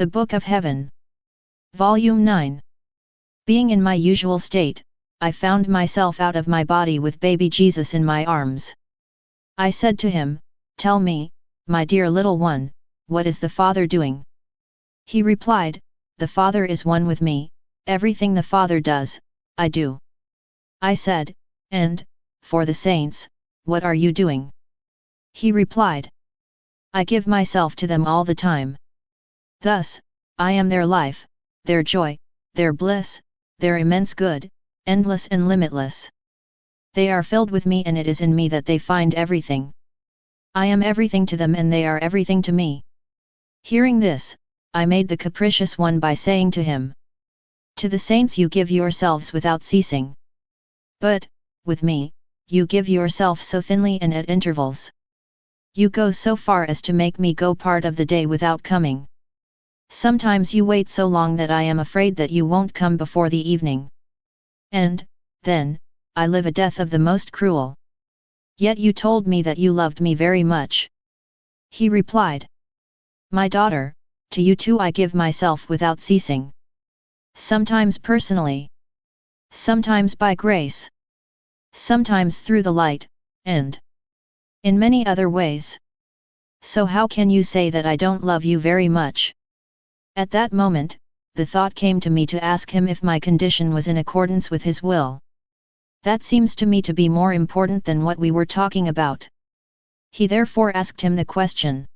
The Book of Heaven. Volume 9. Being in my usual state, I found myself out of my body with baby Jesus in my arms. I said to him, "Tell me, my dear little one, what is the Father doing?" He replied, "The Father is one with me, everything the Father does, I do." I said, "And, for the saints, what are you doing?" He replied, "I give myself to them all the time. Thus, I am their life, their joy, their bliss, their immense good, endless and limitless. They are filled with me and it is in me that they find everything. I am everything to them and they are everything to me." Hearing this, I made the capricious one by saying to him, "To the saints you give yourselves without ceasing. But, with me, you give yourself so thinly and at intervals. You go so far as to make me go part of the day without coming. Sometimes you wait so long that I am afraid that you won't come before the evening. And, then, I live a death of the most cruel. Yet you told me that you loved me very much." He replied, "My daughter, to you too I give myself without ceasing. Sometimes personally. Sometimes by grace. Sometimes through the light, and in many other ways. So how can you say that I don't love you very much?" At that moment, the thought came to me to ask him if my condition was in accordance with his will. That seems to me to be more important than what we were talking about. He therefore asked him the question.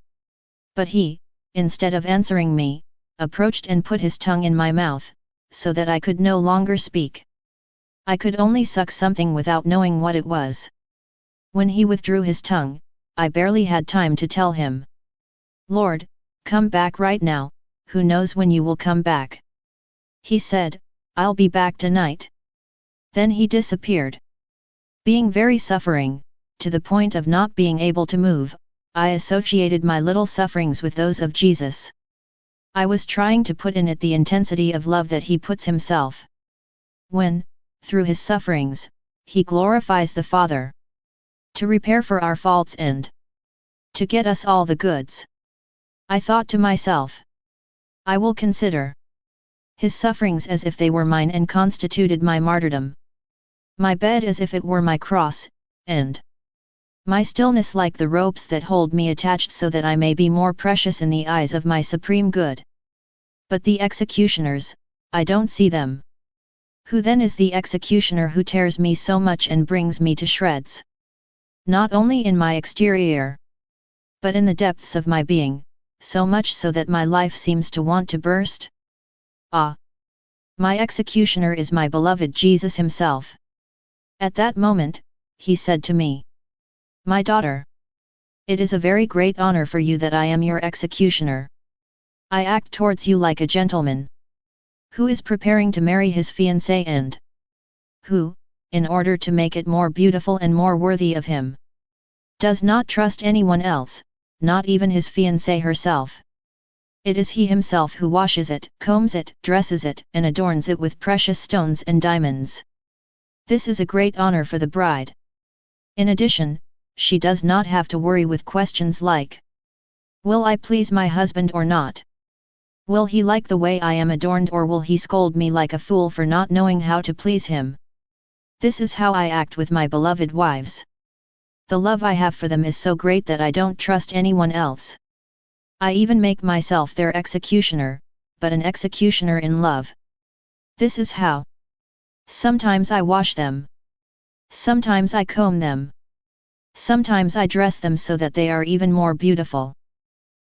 But he, instead of answering me, approached and put his tongue in my mouth, so that I could no longer speak. I could only suck something without knowing what it was. When he withdrew his tongue, I barely had time to tell him, "Lord, come back right now, who knows when you will come back?" He said, "I'll be back tonight." Then he disappeared. Being very suffering, to the point of not being able to move, I associated my little sufferings with those of Jesus. I was trying to put in it the intensity of love that he puts himself. When, through his sufferings, he glorifies the Father. To repair for our faults and to get us all the goods. I thought to myself, I will consider his sufferings as if they were mine and constituted my martyrdom. My bed as if it were my cross, and my stillness like the ropes that hold me attached so that I may be more precious in the eyes of my supreme good. But the executioners, I don't see them. Who then is the executioner who tears me so much and brings me to shreds? Not only in my exterior, but in the depths of my being, so much so that my life seems to want to burst? Ah! My executioner is my beloved Jesus himself. At that moment, he said to me, "My daughter, it is a very great honor for you that I am your executioner. I act towards you like a gentleman who is preparing to marry his fiancée and who, in order to make it more beautiful and more worthy of him, does not trust anyone else, not even his fiancée herself. It is he himself who washes it, combs it, dresses it, and adorns it with precious stones and diamonds. This is a great honor for the bride. In addition, she does not have to worry with questions like, will I please my husband or not? Will he like the way I am adorned or will he scold me like a fool for not knowing how to please him? This is how I act with my beloved wives. The love I have for them is so great that I don't trust anyone else. I even make myself their executioner, but an executioner in love. This is how. Sometimes I wash them. Sometimes I comb them. Sometimes I dress them so that they are even more beautiful.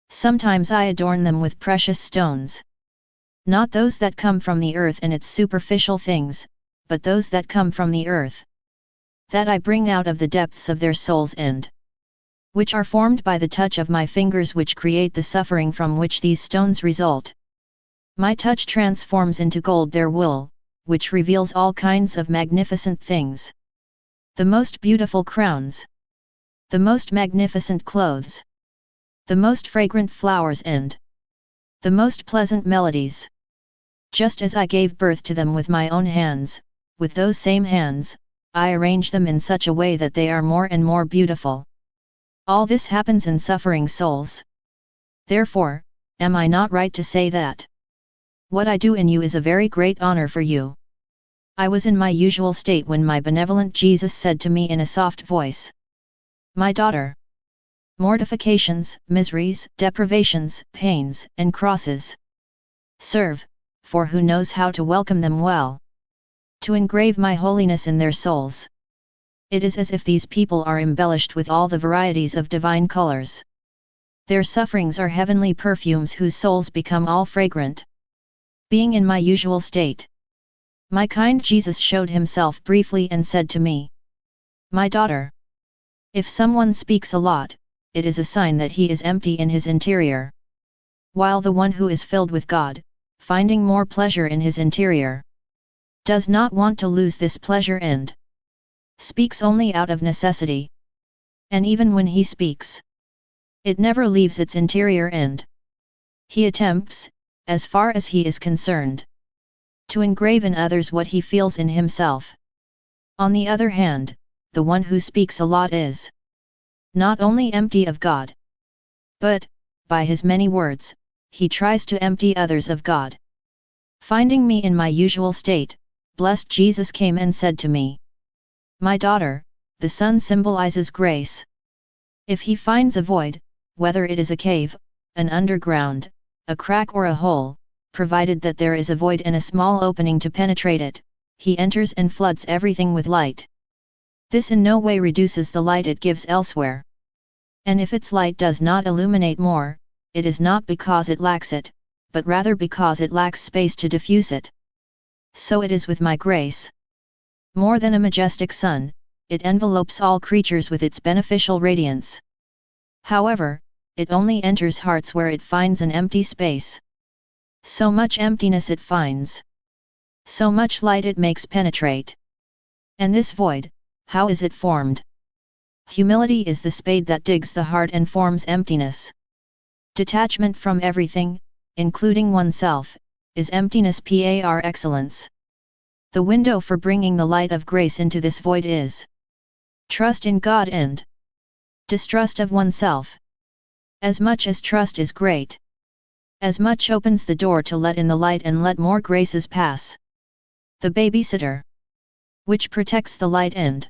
Sometimes I adorn them with precious stones. Not those that come from the earth and its superficial things, but those that come from the earth. That I bring out of the depths of their souls and which are formed by the touch of my fingers which create the suffering from which these stones result. My touch transforms into gold their wool, which reveals all kinds of magnificent things. The most beautiful crowns. The most magnificent clothes. The most fragrant flowers and the most pleasant melodies. Just as I gave birth to them with my own hands, with those same hands, I arrange them in such a way that they are more and more beautiful. All this happens in suffering souls. Therefore, am I not right to say that? What I do in you is a very great honor for you. I was in my usual state when my benevolent Jesus said to me in a soft voice, My daughter, mortifications, miseries, deprivations, pains, and crosses. Serve, for who knows how to welcome them well? To engrave my holiness in their souls. It is as if these people are embellished with all the varieties of divine colors. Their sufferings are heavenly perfumes whose souls become all fragrant. Being in my usual state, my kind Jesus showed himself briefly and said to me, My daughter, if someone speaks a lot, it is a sign that he is empty in his interior. While the one who is filled with God, finding more pleasure in his interior, does not want to lose this pleasure and speaks only out of necessity. And even when he speaks, it never leaves its interior end. He attempts, as far as he is concerned, to engrave in others what he feels in himself. On the other hand, the one who speaks a lot is not only empty of God, but, by his many words, he tries to empty others of God. Finding me in my usual state, blessed Jesus came and said to me, My daughter, the sun symbolizes grace. If he finds a void, whether it is a cave, an underground, a crack or a hole, provided that there is a void and a small opening to penetrate it, he enters and floods everything with light. This in no way reduces the light it gives elsewhere. And if its light does not illuminate more, it is not because it lacks it, but rather because it lacks space to diffuse it. So it is with my grace. More than a majestic sun, it envelopes all creatures with its beneficial radiance. However, it only enters hearts where it finds an empty space. So much emptiness it finds, so much light it makes penetrate. And this void, how is it formed? Humility is the spade that digs the heart and forms emptiness. Detachment from everything, including oneself, is emptiness par excellence. The window for bringing the light of grace into this void is trust in God and distrust of oneself. As much as trust is great, as much opens the door to let in the light and let more graces pass. The babysitter, which protects the light and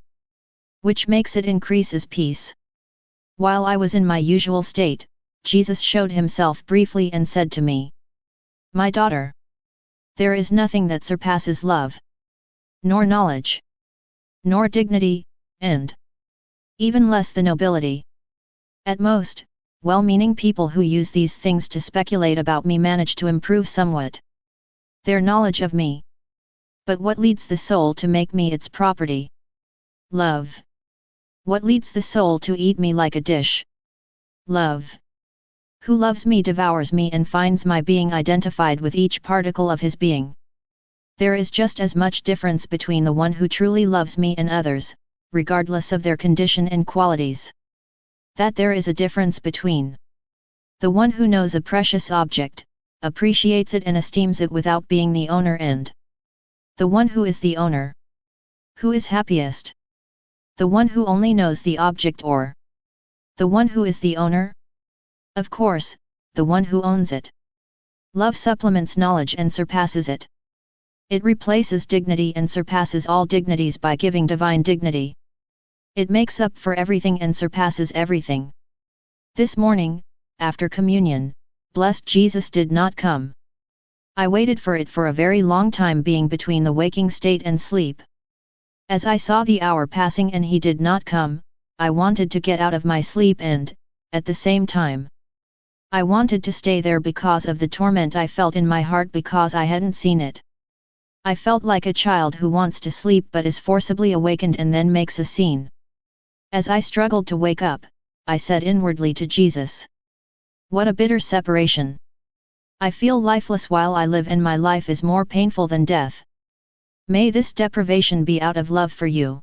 which makes it increases peace. While I was in my usual state, Jesus showed himself briefly and said to me, My daughter, there is nothing that surpasses love, nor knowledge, nor dignity, and even less the nobility. At most, well-meaning people who use these things to speculate about me manage to improve somewhat their knowledge of me. But what leads the soul to make me its property? Love. What leads the soul to eat me like a dish? Love. Who loves me devours me and finds my being identified with each particle of his being. There is just as much difference between the one who truly loves me and others, regardless of their condition and qualities, that there is a difference between the one who knows a precious object, appreciates it and esteems it without being the owner, and the one who is the owner. Who is happiest? The one who only knows the object or the one who is the owner? Of course, the one who owns it. Love supplements knowledge and surpasses it. It replaces dignity and surpasses all dignities by giving divine dignity. It makes up for everything and surpasses everything. This morning, after communion, blessed Jesus did not come. I waited for it for a very long time, being between the waking state and sleep. As I saw the hour passing and he did not come, I wanted to get out of my sleep and, at the same time, I wanted to stay there because of the torment I felt in my heart because I hadn't seen it. I felt like a child who wants to sleep but is forcibly awakened and then makes a scene. As I struggled to wake up, I said inwardly to Jesus, What a bitter separation! I feel lifeless while I live, and my life is more painful than death. May this deprivation be out of love for you.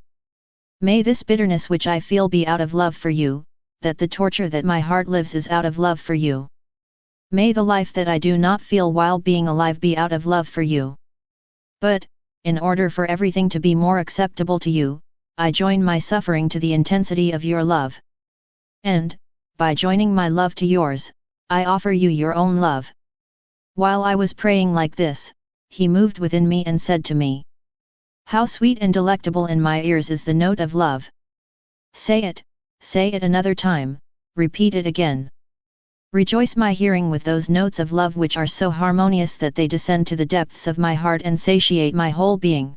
May this bitterness which I feel be out of love for you, that the torture that my heart lives is out of love for you. May the life that I do not feel while being alive be out of love for you. But, in order for everything to be more acceptable to you, I join my suffering to the intensity of your love. And, by joining my love to yours, I offer you your own love. While I was praying like this, he moved within me and said to me, how sweet and delectable in my ears is the note of love. Say it another time, repeat it again. Rejoice my hearing with those notes of love which are so harmonious that they descend to the depths of my heart and satiate my whole being.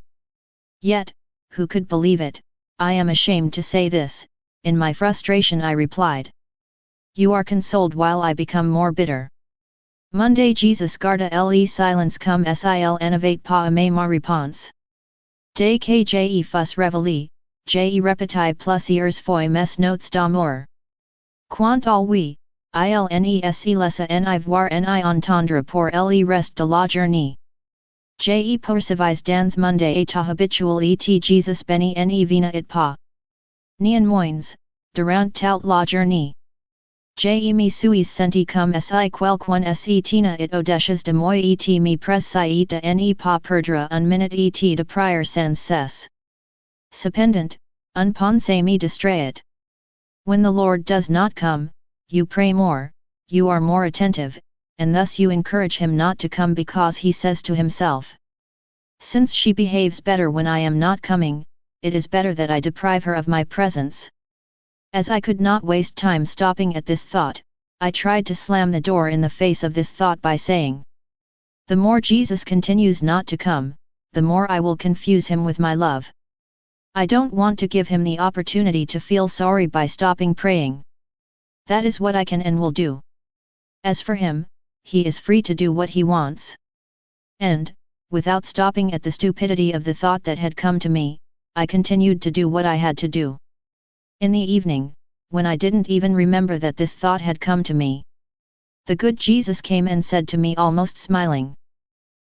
Yet, who could believe it? I am ashamed to say this. In my frustration I replied. You are consoled while I become more bitter. Monday Jesus garda le silence cum sil innovate pa ame ma réponse. De que je fus reveli, je repeti plus ears foi mes notes d'amour. Quant al oui, ilnes laisse en voir en entendre pour le reste de la journée. Je poursuivis dans monde état habituel et Jesus béni ne vina it pas. Néanmoins, durant toute la journée. Je me suis senti comme si quelqu'un tina it audacieux de moi et me presse de ne pas perdre un minute et de prière sans cesse. Cependant, un pensée me distrait. When the Lord does not come, you pray more, you are more attentive, and thus you encourage him not to come because he says to himself, since she behaves better when I am not coming, it is better that I deprive her of my presence. As I could not waste time stopping at this thought, I tried to slam the door in the face of this thought by saying, the more Jesus continues not to come, the more I will confuse him with my love. I don't want to give him the opportunity to feel sorry by stopping praying. That is what I can and will do. As for him, he is free to do what he wants. And, without stopping at the stupidity of the thought that had come to me, I continued to do what I had to do. In the evening, when I didn't even remember that this thought had come to me, the good Jesus came and said to me almost smiling,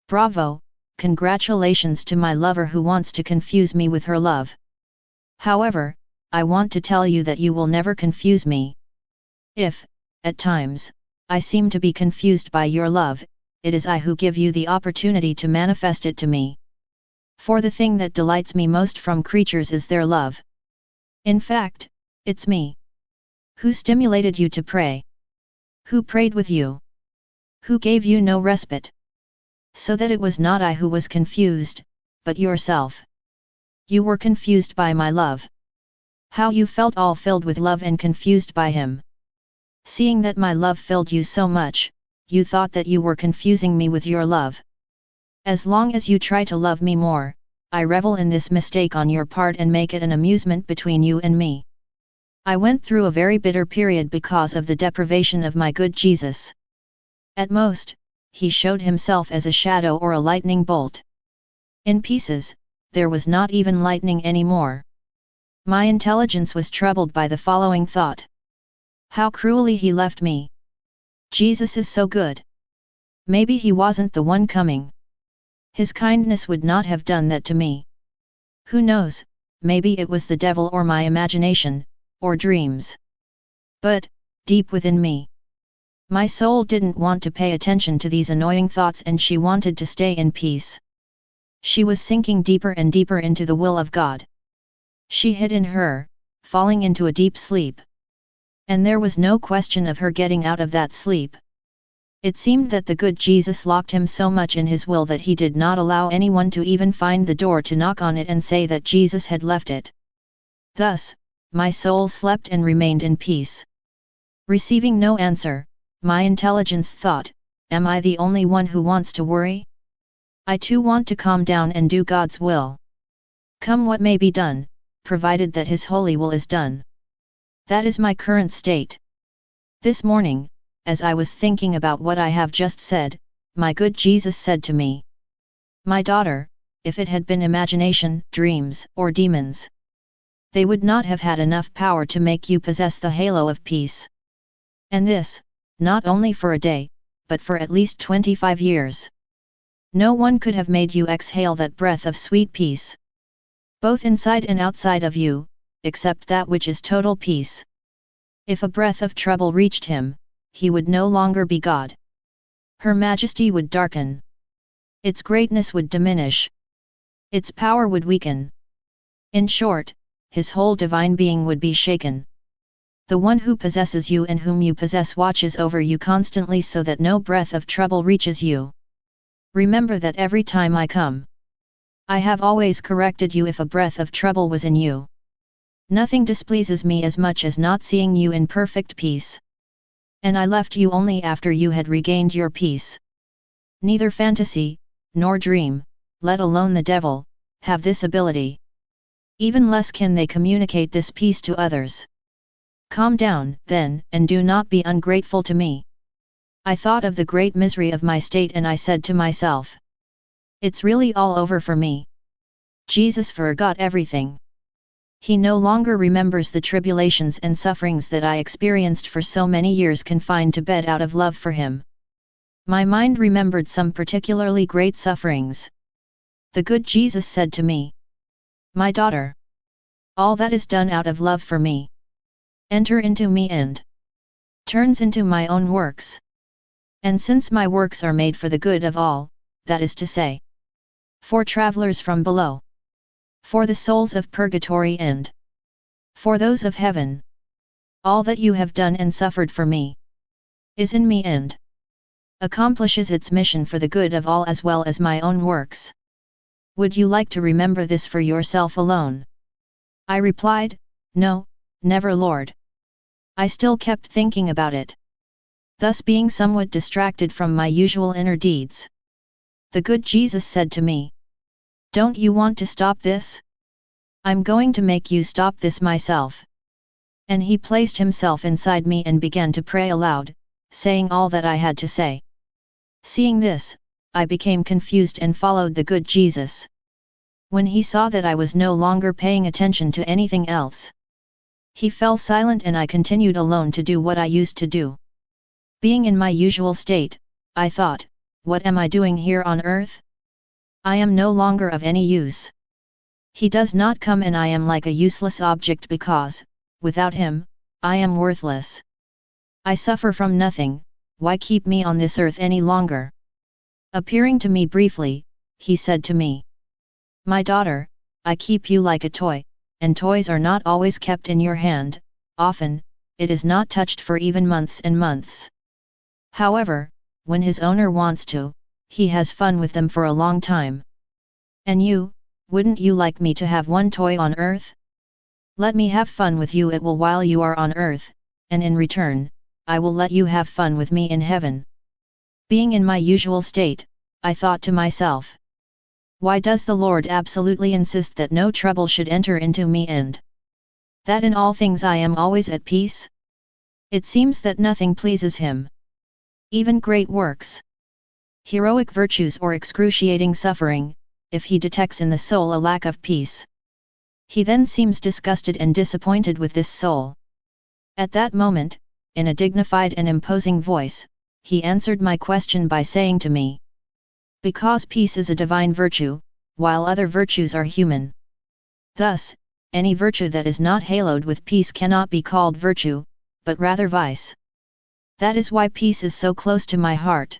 bravo, congratulations to my lover who wants to confuse me with her love. However, I want to tell you that you will never confuse me. If, at times, I seem to be confused by your love, it is I who give you the opportunity to manifest it to me. For the thing that delights me most from creatures is their love. In fact, it's me. Who stimulated you to pray? Who prayed with you? Who gave you no respite? So that it was not I who was confused, but yourself. You were confused by my love. How you felt all filled with love and confused by him. Seeing that my love filled you so much, you thought that you were confusing me with your love. As long as you try to love me more, I revel in this mistake on your part and make it an amusement between you and me. I went through a very bitter period because of the deprivation of my good Jesus. At most, he showed himself as a shadow or a lightning bolt. In pieces, there was not even lightning anymore. My intelligence was troubled by the following thought. How cruelly he left me. Jesus is so good. Maybe he wasn't the one coming. His kindness would not have done that to me. Who knows, maybe it was the devil or my imagination, or dreams. But, deep within me, my soul didn't want to pay attention to these annoying thoughts and she wanted to stay in peace. She was sinking deeper and deeper into the will of God. She hid in her, falling into a deep sleep. And there was no question of her getting out of that sleep. It seemed that the good Jesus locked him so much in his will that he did not allow anyone to even find the door to knock on it and say that Jesus had left it. Thus, my soul slept and remained in peace. Receiving no answer, my intelligence thought, am I the only one who wants to worry? I too want to calm down and do God's will. Come what may be done, provided that His holy will is done. That is my current state. This morning, as I was thinking about what I have just said, my good Jesus said to me, my daughter, if it had been imagination, dreams, or demons, they would not have had enough power to make you possess the halo of peace. And this, not only for a day, but for at least 25 years. No one could have made you exhale that breath of sweet peace. Both inside and outside of you, except that which is total peace. If a breath of trouble reached him, he would no longer be God. Her majesty would darken. Its greatness would diminish. Its power would weaken. In short, his whole divine being would be shaken. The one who possesses you and whom you possess watches over you constantly so that no breath of trouble reaches you. Remember that every time I come, I have always corrected you if a breath of trouble was in you. Nothing displeases me as much as not seeing you in perfect peace. And I left you only after you had regained your peace. Neither fantasy, nor dream, let alone the devil, have this ability. Even less can they communicate this peace to others. Calm down, then, and do not be ungrateful to me. I thought of the great misery of my state and I said to myself, it's really all over for me. Jesus forgot everything. He no longer remembers the tribulations and sufferings that I experienced for so many years confined to bed out of love for him. My mind remembered some particularly great sufferings. The good Jesus said to me, my daughter, all that is done out of love for me. Enter into me and turns into my own works. And since my works are made for the good of all, that is to say, for travelers from below, for the souls of purgatory and for those of heaven, all that you have done and suffered for me is in me and accomplishes its mission for the good of all as well as my own works. Would you like to remember this for yourself alone? I replied, no, never, Lord. I still kept thinking about it, thus being somewhat distracted from my usual inner deeds. The good Jesus said to me, don't you want to stop this? I'm going to make you stop this myself. And he placed himself inside me and began to pray aloud, saying all that I had to say. Seeing this, I became confused and followed the good Jesus. When he saw that I was no longer paying attention to anything else, he fell silent and I continued alone to do what I used to do. Being in my usual state, I thought, what am I doing here on earth? I am no longer of any use. He does not come and I am like a useless object because, without him, I am worthless. I suffer from nothing, why keep me on this earth any longer? Appearing to me briefly, he said to me, my daughter, I keep you like a toy, and toys are not always kept in your hand, often, it is not touched for even months and months. However, when his owner wants to, he has fun with them for a long time. And you, wouldn't you like me to have one toy on earth? Let me have fun with you while you are on earth, and in return, I will let you have fun with me in heaven. Being in my usual state, I thought to myself, why does the Lord absolutely insist that no trouble should enter into me and that in all things I am always at peace? It seems that nothing pleases him. Even great works, heroic virtues or excruciating suffering, if he detects in the soul a lack of peace, he then seems disgusted and disappointed with this soul. At that moment, in a dignified and imposing voice, he answered my question by saying to me, because peace is a divine virtue, while other virtues are human. Thus, any virtue that is not haloed with peace cannot be called virtue, but rather vice. That is why peace is so close to my heart.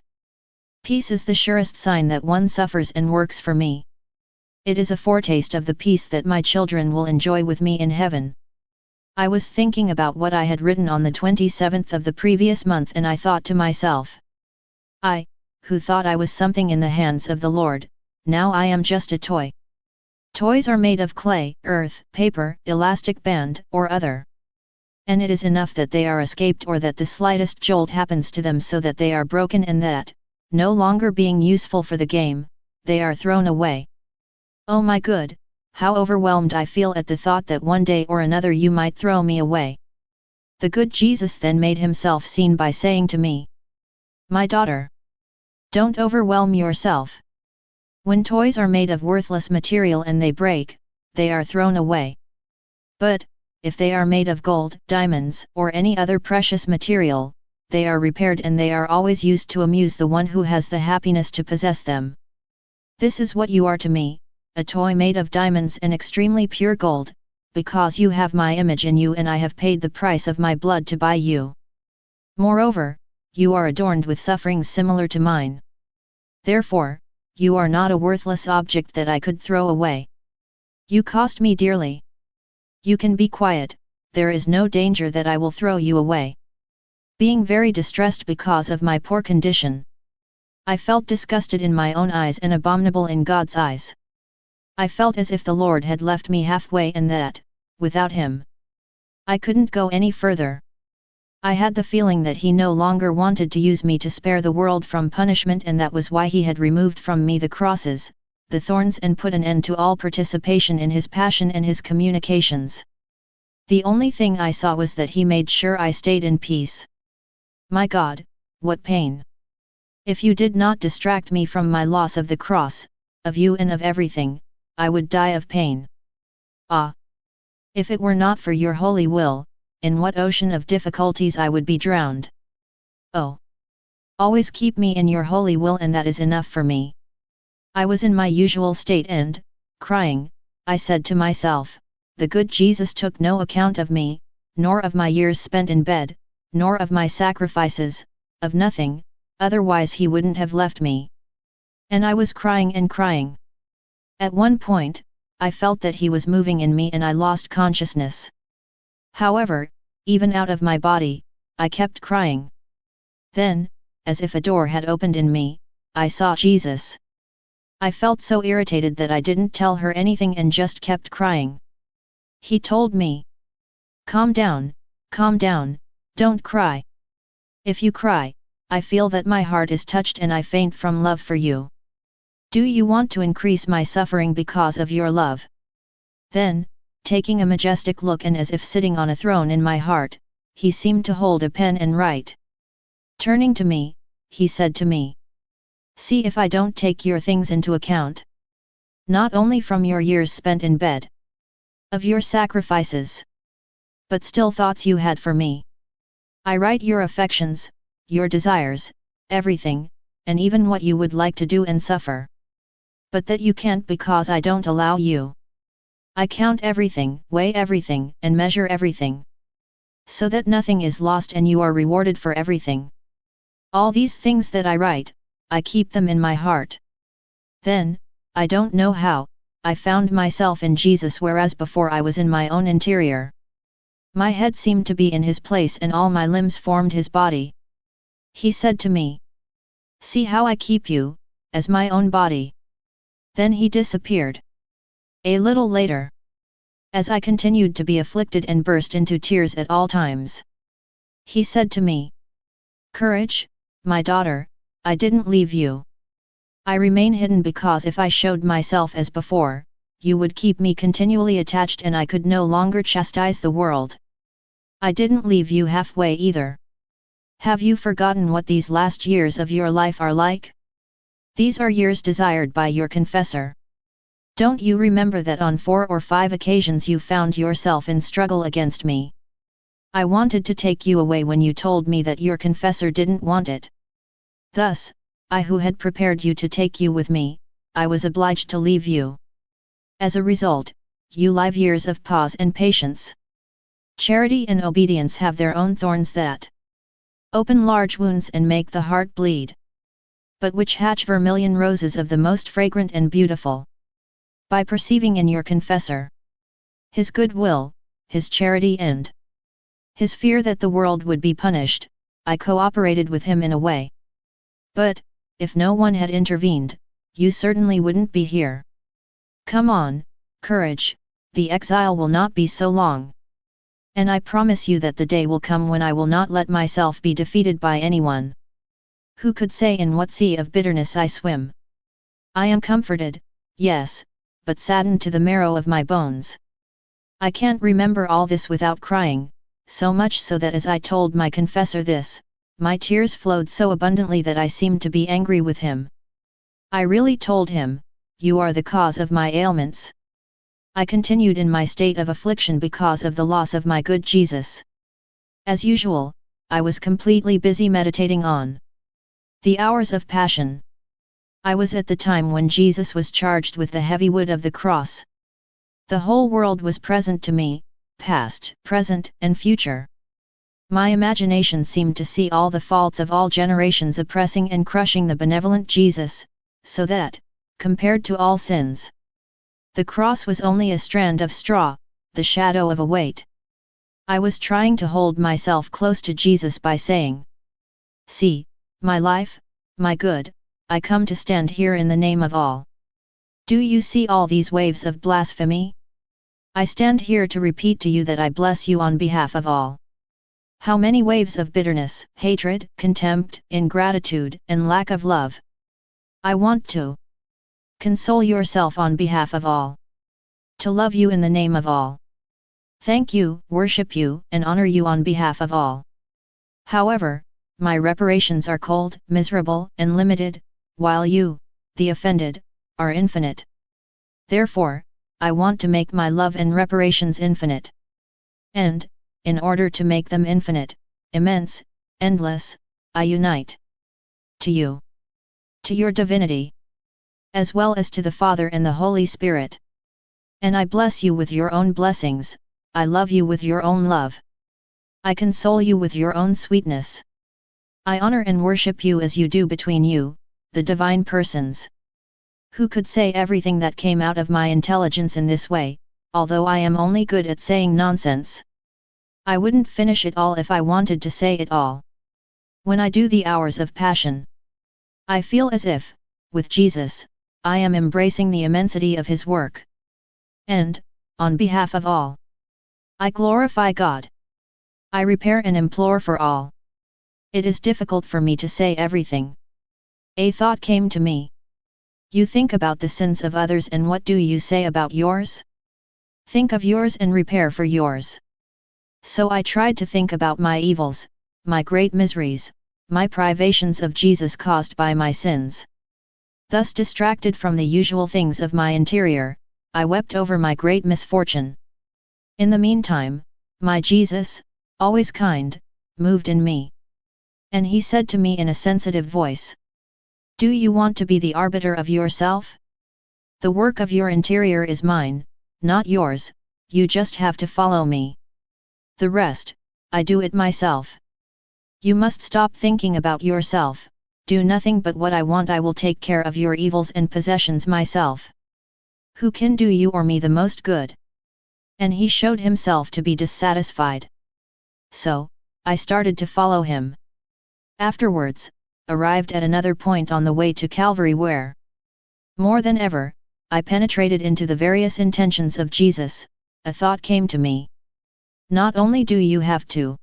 Peace is the surest sign that one suffers and works for me. It is a foretaste of the peace that my children will enjoy with me in heaven. I was thinking about what I had written on the 27th of the previous month and I thought to myself, I, who thought I was something in the hands of the Lord, now I am just a toy. Toys are made of clay, earth, paper, elastic band, or other. And it is enough that they are escaped or that the slightest jolt happens to them so that they are broken and that, no longer being useful for the game, they are thrown away. Oh my good, how overwhelmed I feel at the thought that one day or another you might throw me away. The good Jesus then made himself seen by saying to me, my daughter, don't overwhelm yourself. When toys are made of worthless material and they break, they are thrown away. But, if they are made of gold, diamonds, or any other precious material, they are repaired and they are always used to amuse the one who has the happiness to possess them. This is what you are to me, a toy made of diamonds and extremely pure gold, because you have my image in you and I have paid the price of my blood to buy you. Moreover, you are adorned with sufferings similar to mine. Therefore, you are not a worthless object that I could throw away. You cost me dearly. You can be quiet, there is no danger that I will throw you away. Being very distressed because of my poor condition, I felt disgusted in my own eyes and abominable in God's eyes. I felt as if the Lord had left me halfway and that, without Him, I couldn't go any further. I had the feeling that He no longer wanted to use me to spare the world from punishment, and that was why He had removed from me the crosses, the thorns, and put an end to all participation in His passion and His communications. The only thing I saw was that He made sure I stayed in peace. My God, what pain! If you did not distract me from my loss of the cross, of you and of everything, I would die of pain. Ah! If it were not for your holy will, in what ocean of difficulties I would be drowned. Oh! Always keep me in your holy will, and that is enough for me. I was in my usual state and, crying, I said to myself, the good Jesus took no account of me, nor of my years spent in bed, nor of my sacrifices, of nothing, otherwise He wouldn't have left me. And I was crying and crying. At one point, I felt that He was moving in me and I lost consciousness. However, even out of my body, I kept crying. Then, as if a door had opened in me, I saw Jesus. I felt so irritated that I didn't tell her anything and just kept crying. He told me, calm down, don't cry. If you cry, I feel that my heart is touched and I faint from love for you. Do you want to increase my suffering because of your love? Then, taking a majestic look and as if sitting on a throne in my heart, He seemed to hold a pen and write. Turning to me, He said to me, see if I don't take your things into account. Not only from your years spent in bed, of your sacrifices, but still thoughts you had for me. I write your affections, your desires, everything, and even what you would like to do and suffer. But that you can't because I don't allow you. I count everything, weigh everything, and measure everything. So that nothing is lost and you are rewarded for everything. All these things that I write, I keep them in my heart. Then, I don't know how, I found myself in Jesus, whereas before I was in my own interior. My head seemed to be in His place and all my limbs formed His body. He said to me, see how I keep you, as my own body. Then He disappeared. A little later, as I continued to be afflicted and burst into tears at all times, He said to me, courage, my daughter, I didn't leave you. I remain hidden because if I showed myself as before, you would keep me continually attached and I could no longer chastise the world. I didn't leave you halfway either. Have you forgotten what these last years of your life are like? These are years desired by your confessor. Don't you remember that on 4 or 5 occasions you found yourself in struggle against me? I wanted to take you away when you told me that your confessor didn't want it. Thus, I who had prepared you to take you with me, I was obliged to leave you. As a result, you live years of pause and patience. Charity and obedience have their own thorns that open large wounds and make the heart bleed, but which hatch vermilion roses of the most fragrant and beautiful. By perceiving in your confessor His good will, His charity and His fear that the world would be punished, I cooperated with Him in a way. But, if no one had intervened, you certainly wouldn't be here. Come on, courage, the exile will not be so long. And I promise you that the day will come when I will not let myself be defeated by anyone. Who could say in what sea of bitterness I swim? I am comforted, yes, but saddened to the marrow of my bones. I can't remember all this without crying, so much so that as I told my confessor this, my tears flowed so abundantly that I seemed to be angry with him. I really told him, you are the cause of my ailments. I continued in my state of affliction because of the loss of my good Jesus. As usual, I was completely busy meditating on the hours of passion. I was at the time when Jesus was charged with the heavy wood of the cross. The whole world was present to me, past, present, and future. My imagination seemed to see all the faults of all generations oppressing and crushing the benevolent Jesus, so that, compared to all sins, the cross was only a strand of straw, the shadow of a weight. I was trying to hold myself close to Jesus by saying, "See, my life, my good, I come to stand here in the name of all. Do you see all these waves of blasphemy? I stand here to repeat to you that I bless you on behalf of all." How many waves of bitterness, hatred, contempt, ingratitude, and lack of love! I want to console yourself on behalf of all. To love you in the name of all. Thank you, worship you, and honor you on behalf of all. However, my reparations are cold, miserable, and limited, while you, the offended, are infinite. Therefore, I want to make my love and reparations infinite. And, in order to make them infinite, immense, endless, I unite to you, to your divinity, as well as to the Father and the Holy Spirit. And I bless you with your own blessings, I love you with your own love. I console you with your own sweetness. I honor and worship you as you do between you, the divine persons. Who could say everything that came out of my intelligence in this way, although I am only good at saying nonsense? I wouldn't finish it all if I wanted to say it all. When I do the hours of passion, I feel as if, with Jesus, I am embracing the immensity of his work. And, on behalf of all, I glorify God. I repair and implore for all. It is difficult for me to say everything. A thought came to me. You think about the sins of others and what do you say about yours? Think of yours and repair for yours. So I tried to think about my evils, my great miseries, my privations of Jesus caused by my sins. Thus distracted from the usual things of my interior, I wept over my great misfortune. In the meantime, my Jesus, always kind, moved in me. And he said to me in a sensitive voice, "Do you want to be the arbiter of yourself? The work of your interior is mine, not yours, you just have to follow me. The rest, I do it myself. You must stop thinking about yourself, do nothing but what I want. I will take care of your evils and possessions myself. Who can do you or me the most good?" And he showed himself to be dissatisfied. So, I started to follow him. Afterwards, arrived at another point on the way to Calvary where, more than ever, I penetrated into the various intentions of Jesus. A thought came to me. Not only do you have to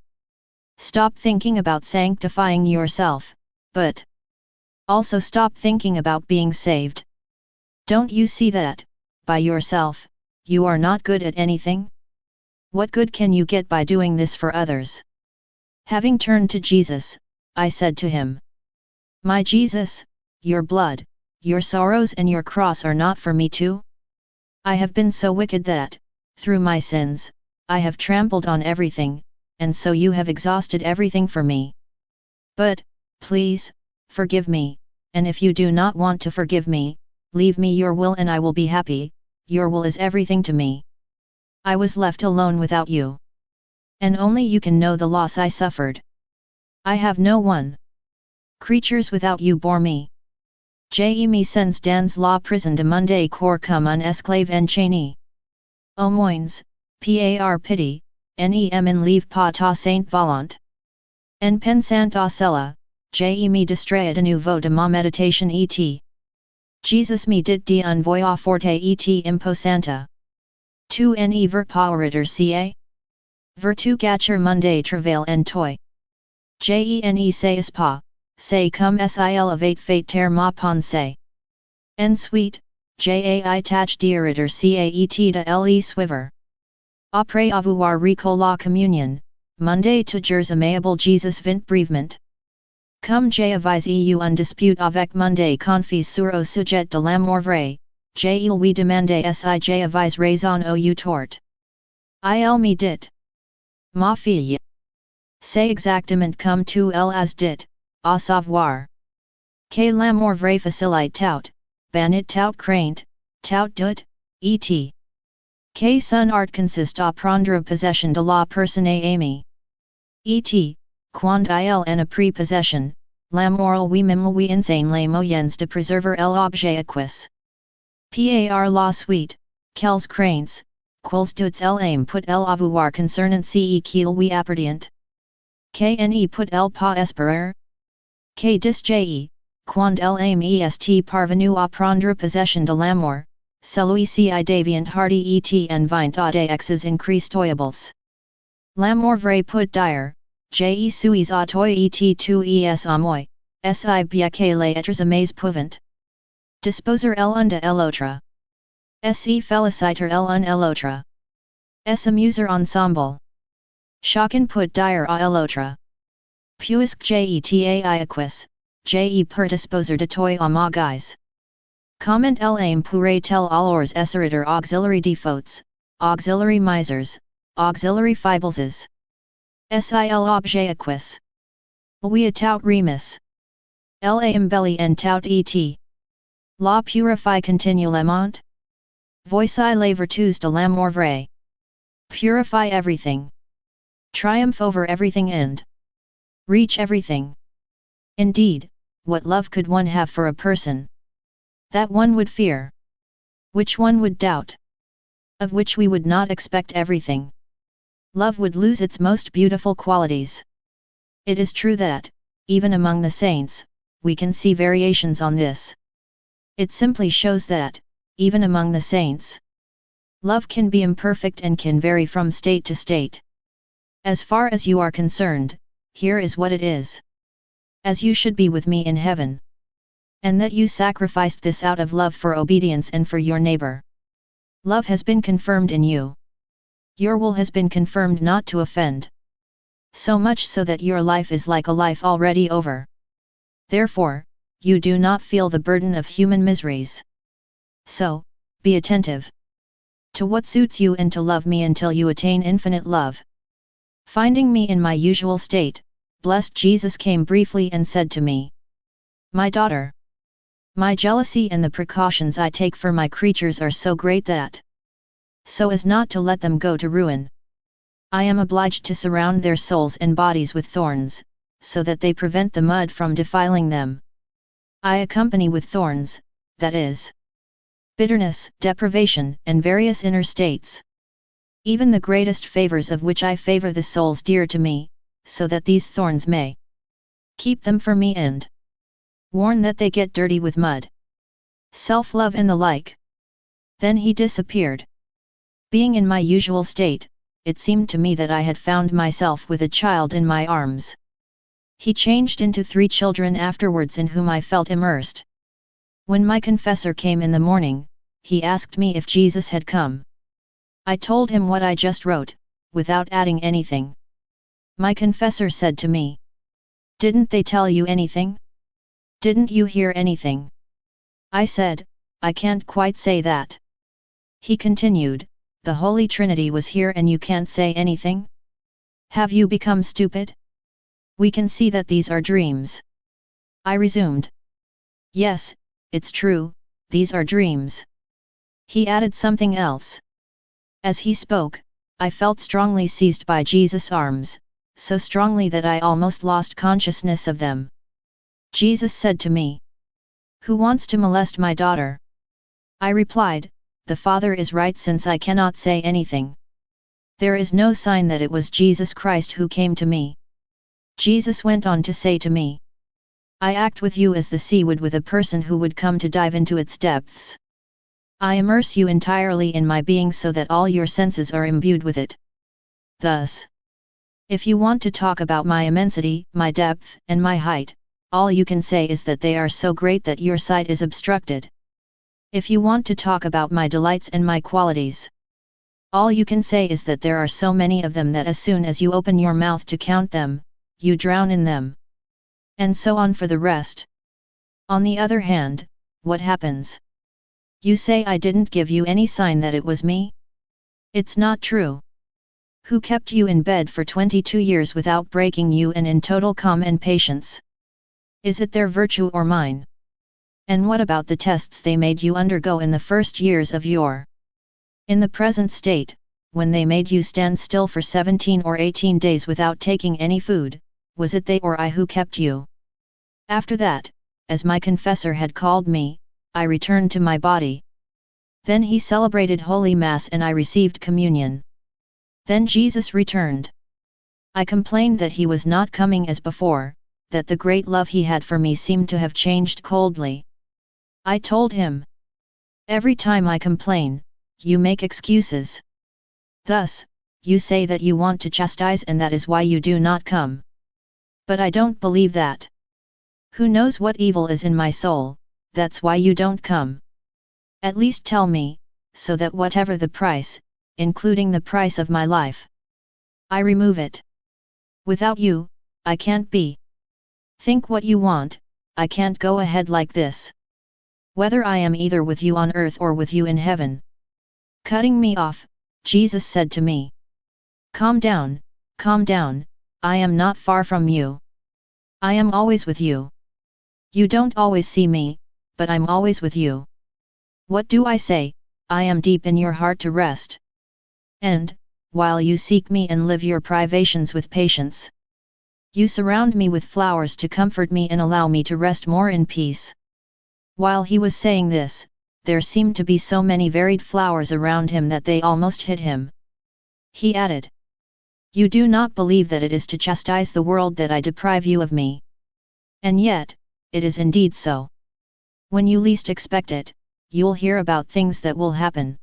stop thinking about sanctifying yourself, but also stop thinking about being saved. Don't you see that, by yourself, you are not good at anything? What good can you get by doing this for others? Having turned to Jesus, I said to him, "My Jesus, your blood, your sorrows and your cross are not for me too? I have been so wicked that, through my sins, I have trampled on everything, and so you have exhausted everything for me. But, please, forgive me, and if you do not want to forgive me, leave me your will and I will be happy. Your will is everything to me. I was left alone without you. And only you can know the loss I suffered. I have no one. Creatures without you bore me. Je me sens dans la prison de monde corps comme un esclave enchaîné. Au moins, par pitié, nem en livre pas ta sainte volonté. En pensant à cela, je me distrais de nouveau de ma méditation et Jesus me dit de voix forte et imposante. Tu ne veux pas retorcer? Veux tu gâcher mon travail en toi? Je ne sais pas, c'est comme s'il avait fait taire ma pensée. Ensuite, j'ai tâché de retorcer et de le suivre. Après avoir reçu la communion, mon toujours aimable Jesus vint brièvement. Comme j'avais eu un dispute avec mon confesseur sur au sujet de l'amour vrai, je lui demandai si j'avais raison ou tort. Il me dit, "Ma fille, c'est exactement comme tu l'as dit, à savoir que l'amour vrai facilite tout, banit tout crainte, tout doute, et que son art consiste à prendre possession de la personne aimée. Et, quand il en a pris possession, l'amour lui-même lui enseigne les moyens de préserver l'objet acquis. Par la suite, quelles craintes, constitutes l'aim put l'avoir concernant ce qu'il lui appartient. Kne put L pas espérer. Que dis je, quand l'aim est parvenu à prendre possession de l'amour, celui-ci devient hardy et en vint à des exes incroyables. L'amour vrai put dire, je suis à toi et tu es à moi, si bien que les êtres aimés pouvant disposer l'un de l'autre. Se féliciter l'un et l'autre. S'amuser ensemble. Chacun put dire à l'autre. Puisque j'étais acquis, j'ai per disposer de toi à ma guise. Comment l'aim pourrait-elle alors esseriter auxiliary défauts, auxiliary misers, auxiliary faiblesses? Sil objet acquis. Oui tout remis. L'aim belli en tout et. La purify continuellement? Voici les vertus de l'amour vrai. Purify everything. Triumph over everything and reach everything. Indeed, what love could one have for a person that one would fear, which one would doubt, of which we would not expect everything? Love would lose its most beautiful qualities. It is true that, even among the saints, we can see variations on this. It simply shows that, even among the saints, love can be imperfect and can vary from state to state. As far as you are concerned, here is what it is. As you should be with me in heaven. And that you sacrificed this out of love for obedience and for your neighbor. Love has been confirmed in you. Your will has been confirmed not to offend. So much so that your life is like a life already over. Therefore, you do not feel the burden of human miseries. So, be attentive to what suits you and to love me until you attain infinite love. Finding me in my usual state, blessed Jesus came briefly and said to me, "My daughter, my jealousy and the precautions I take for my creatures are so great that, so as not to let them go to ruin, I am obliged to surround their souls and bodies with thorns, so that they prevent the mud from defiling them. I accompany with thorns, that is, bitterness, deprivation, and various inner states. Even the greatest favors of which I favor the souls dear to me, so that these thorns may keep them for me and warn that they get dirty with mud, self-love and the like." Then he disappeared. Being in my usual state, it seemed to me that I had found myself with a child in my arms. He changed into 3 children afterwards in whom I felt immersed. When my confessor came in the morning, he asked me if Jesus had come. I told him what I just wrote, without adding anything. My confessor said to me, "Didn't they tell you anything? Didn't you hear anything?" I said, "I can't quite say that." He continued, "The Holy Trinity was here and you can't say anything? Have you become stupid? We can see that these are dreams." I resumed, "Yes, it's true, these are dreams." He added something else. As he spoke, I felt strongly seized by Jesus' arms, so strongly that I almost lost consciousness of them. Jesus said to me, "Who wants to molest my daughter?" I replied, "The Father is right since I cannot say anything. There is no sign that it was Jesus Christ who came to me." Jesus went on to say to me, "I act with you as the sea would with a person who would come to dive into its depths. I immerse you entirely in my being so that all your senses are imbued with it. Thus, if you want to talk about my immensity, my depth, and my height, all you can say is that they are so great that your sight is obstructed. If you want to talk about my delights and my qualities, all you can say is that there are so many of them that as soon as you open your mouth to count them, you drown in them. And so on for the rest. On the other hand, what happens? You say I didn't give you any sign that it was me? It's not true. Who kept you in bed for 22 years without breaking you and in total calm and patience? Is it their virtue or mine? And what about the tests they made you undergo in the first years of your in the present state, when they made you stand still for 17 or 18 days without taking any food, was it they or I who kept you? After that, as my confessor had called me, I returned to my body. Then he celebrated Holy Mass and I received communion. Then Jesus returned. I complained that he was not coming as before, that the great love he had for me seemed to have changed coldly. I told him, "Every time I complain, you make excuses. Thus, you say that you want to chastise and that is why you do not come. But I don't believe that. Who knows what evil is in my soul, that's why you don't come. At least tell me, so that whatever the price, including the price of my life, I remove it. Without you, I can't be. Think what you want, I can't go ahead like this. Whether I am either with you on earth or with you in heaven." Cutting me off, Jesus said to me, calm down, I am not far from you. I am always with you. You don't always see me, but I'm always with you. What do I say? I am deep in your heart to rest. And, while you seek me and live your privations with patience, you surround me with flowers to comfort me and allow me to rest more in peace. While he was saying this, there seemed to be so many varied flowers around him that they almost hit him. He added, "You do not believe that it is to chastise the world that I deprive you of me. And yet, it is indeed so. When you least expect it, you'll hear about things that will happen."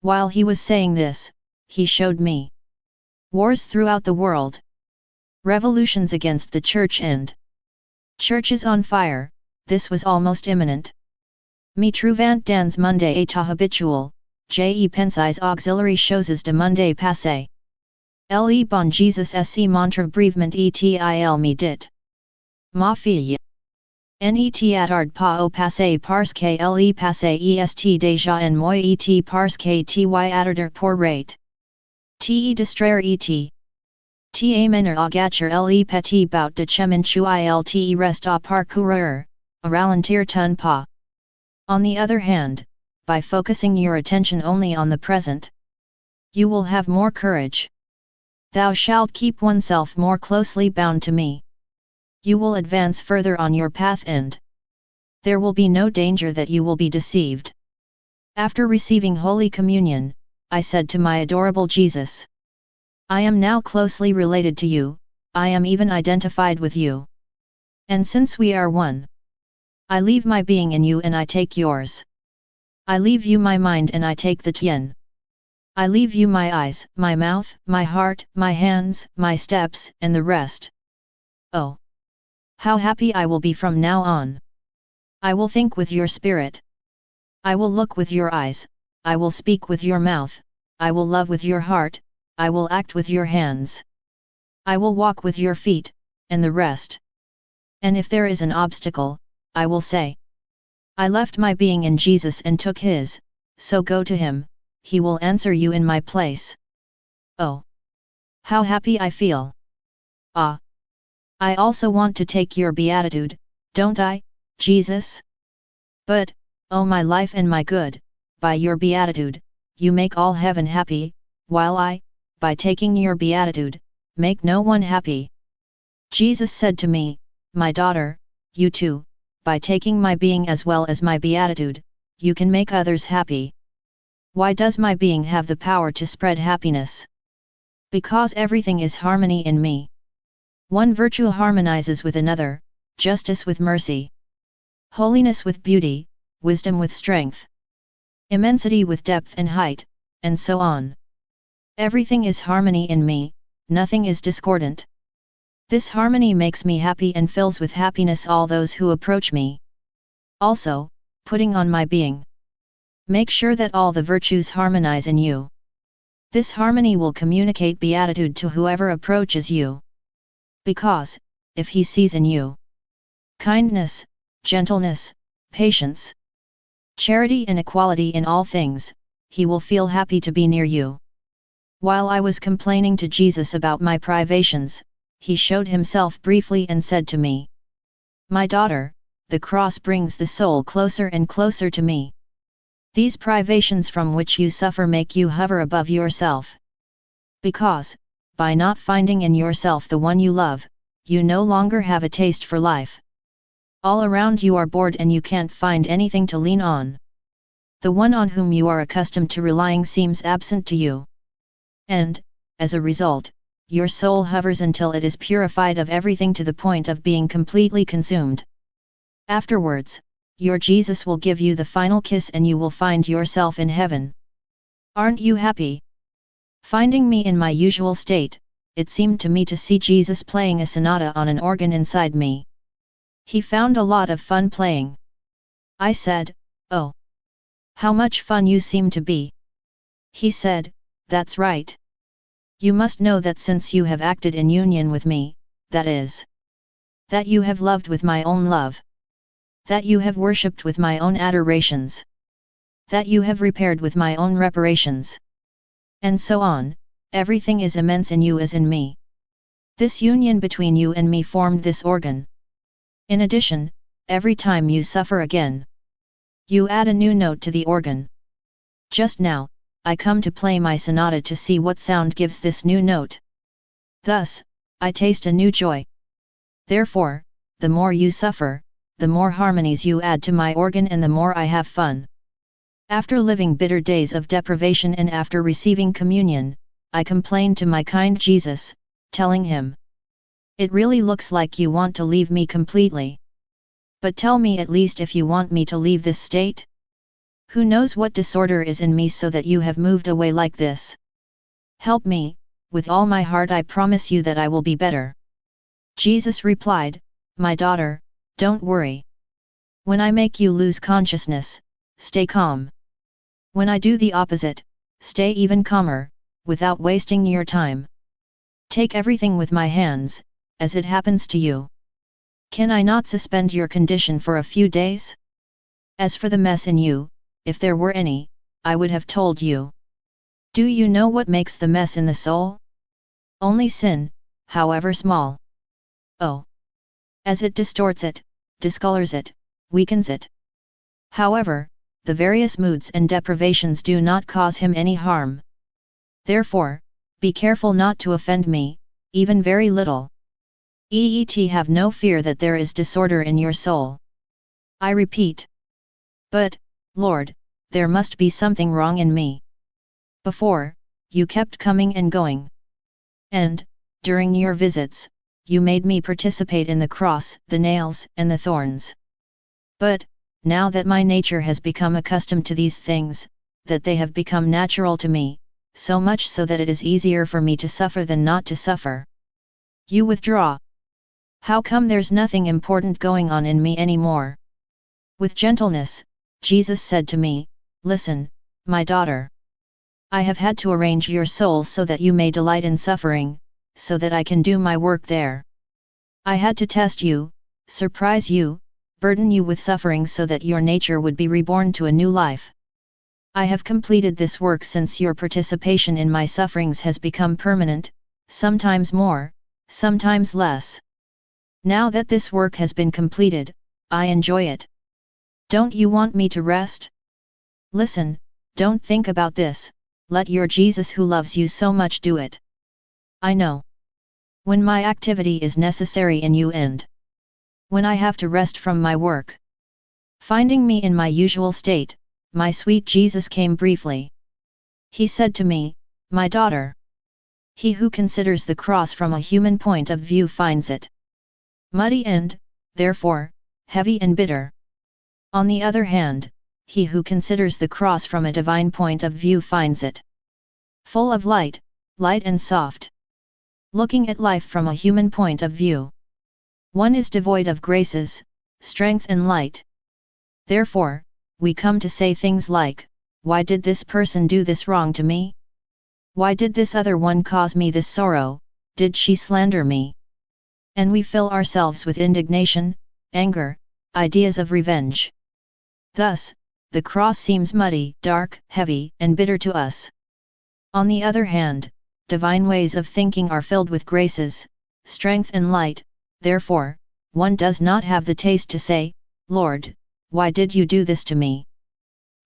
While he was saying this, he showed me wars throughout the world, revolutions against the church and churches on fire. This was almost imminent. Me trouvant dans monde état habituel, je pensais auxiliary choses de monde passé. Le bon Jesus se montre brèvement etil me dit. Ma fille. Net attard pas au passé parce que le passé est déjà en moi et parce que ty attarder pour rate. Te distraire et te mener à gâcher le petit bout de chemin qu'il reste à parcourir, à ralentir ton pas. On the other hand, by focusing your attention only on the present, you will have more courage. Thou shalt keep oneself more closely bound to me. You will advance further on your path and there will be no danger that you will be deceived. After receiving Holy Communion, I said to my adorable Jesus, I am now closely related to you, I am even identified with you. And since we are one, I leave my being in you and I take yours. I leave you my mind and I take the tien. I leave you my eyes, my mouth, my heart, my hands, my steps, and the rest. Oh! How happy I will be from now on! I will think with your spirit. I will look with your eyes, I will speak with your mouth, I will love with your heart, I will act with your hands. I will walk with your feet, and the rest. And if there is an obstacle, I will say, I left my being in Jesus and took his, so go to him, he will answer you in my place. Oh! How happy I feel! Ah! I also want to take your beatitude, don't I, Jesus? But, oh my life and my good, by your beatitude, you make all heaven happy, while I, by taking your beatitude, make no one happy. Jesus said to me, my daughter, you too, by taking my being as well as my beatitude, you can make others happy. Why does my being have the power to spread happiness? Because everything is harmony in me. One virtue harmonizes with another, justice with mercy, holiness with beauty, wisdom with strength, immensity with depth and height, and so on. Everything is harmony in me, nothing is discordant. This harmony makes me happy and fills with happiness all those who approach me. Also, putting on my being. Make sure that all the virtues harmonize in you. This harmony will communicate beatitude to whoever approaches you. Because, if he sees in you kindness, gentleness, patience, charity and equality in all things, he will feel happy to be near you. While I was complaining to Jesus about my privations, he showed himself briefly and said to me, my daughter, the cross brings the soul closer and closer to me. These privations from which you suffer make you hover above yourself. Because, by not finding in yourself the one you love, you no longer have a taste for life. All around you are bored and you can't find anything to lean on. The one on whom you are accustomed to relying seems absent to you. And, as a result, your soul hovers until it is purified of everything to the point of being completely consumed. Afterwards, your Jesus will give you the final kiss and you will find yourself in heaven. Aren't you happy? Finding me in my usual state, it seemed to me to see Jesus playing a sonata on an organ inside me. He found a lot of fun playing. I said, "Oh, how much fun you seem to be." He said, "That's right. You must know that since you have acted in union with me, that is, that you have loved with my own love, that you have worshipped with my own adorations, that you have repaired with my own reparations, and so on, everything is immense in you as in me. This union between you and me formed this organ. In addition, every time you suffer again, you add a new note to the organ. Just now, I come to play my sonata to see what sound gives this new note. Thus, I taste a new joy. Therefore, the more you suffer, the more harmonies you add to my organ and the more I have fun." After living bitter days of deprivation and after receiving communion, I complained to my kind Jesus, telling him, "It really looks like you want to leave me completely. But tell me at least if you want me to leave this state? Who knows what disorder is in me so that you have moved away like this? Help me, with all my heart I promise you that I will be better." Jesus replied, "My daughter, don't worry. When I make you lose consciousness, stay calm. When I do the opposite, stay even calmer, without wasting your time. Take everything with my hands, as it happens to you. Can I not suspend your condition for a few days? As for the mess in you, if there were any, I would have told you. Do you know what makes the mess in the soul? Only sin, however small. Oh! As it distorts it, discolors it, weakens it. However, the various moods and deprivations do not cause him any harm. Therefore, be careful not to offend me, even very little. Have no fear that there is disorder in your soul. I repeat. But, Lord, there must be something wrong in me. Before, you kept coming and going. And, during your visits, you made me participate in the cross, the nails, and the thorns. But, now that my nature has become accustomed to these things, that they have become natural to me, so much so that it is easier for me to suffer than not to suffer. You withdraw. How come there's nothing important going on in me anymore? With gentleness, Jesus said to me, "Listen, my daughter. I have had to arrange your soul so that you may delight in suffering, so that I can do my work there. I had to test you, surprise you, burden you with suffering so that your nature would be reborn to a new life. I have completed this work since your participation in my sufferings has become permanent, sometimes more, sometimes less. Now that this work has been completed, I enjoy it. Don't you want me to rest? Listen, don't think about this, let your Jesus who loves you so much do it. I know. When my activity is necessary in you and when I have to rest from my work." Finding me in my usual state, my sweet Jesus came briefly. He said to me, "My daughter. He who considers the cross from a human point of view finds it muddy and, therefore, heavy and bitter. On the other hand, he who considers the cross from a divine point of view finds it full of light, light and soft." Looking at life from a human point of view, one is devoid of graces, strength and light. Therefore, we come to say things like, "Why did this person do this wrong to me? Why did this other one cause me this sorrow? Did she slander me?" And we fill ourselves with indignation, anger, ideas of revenge. Thus, the cross seems muddy, dark, heavy, and bitter to us. On the other hand, divine ways of thinking are filled with graces, strength and light, therefore, one does not have the taste to say, "Lord, why did you do this to me?"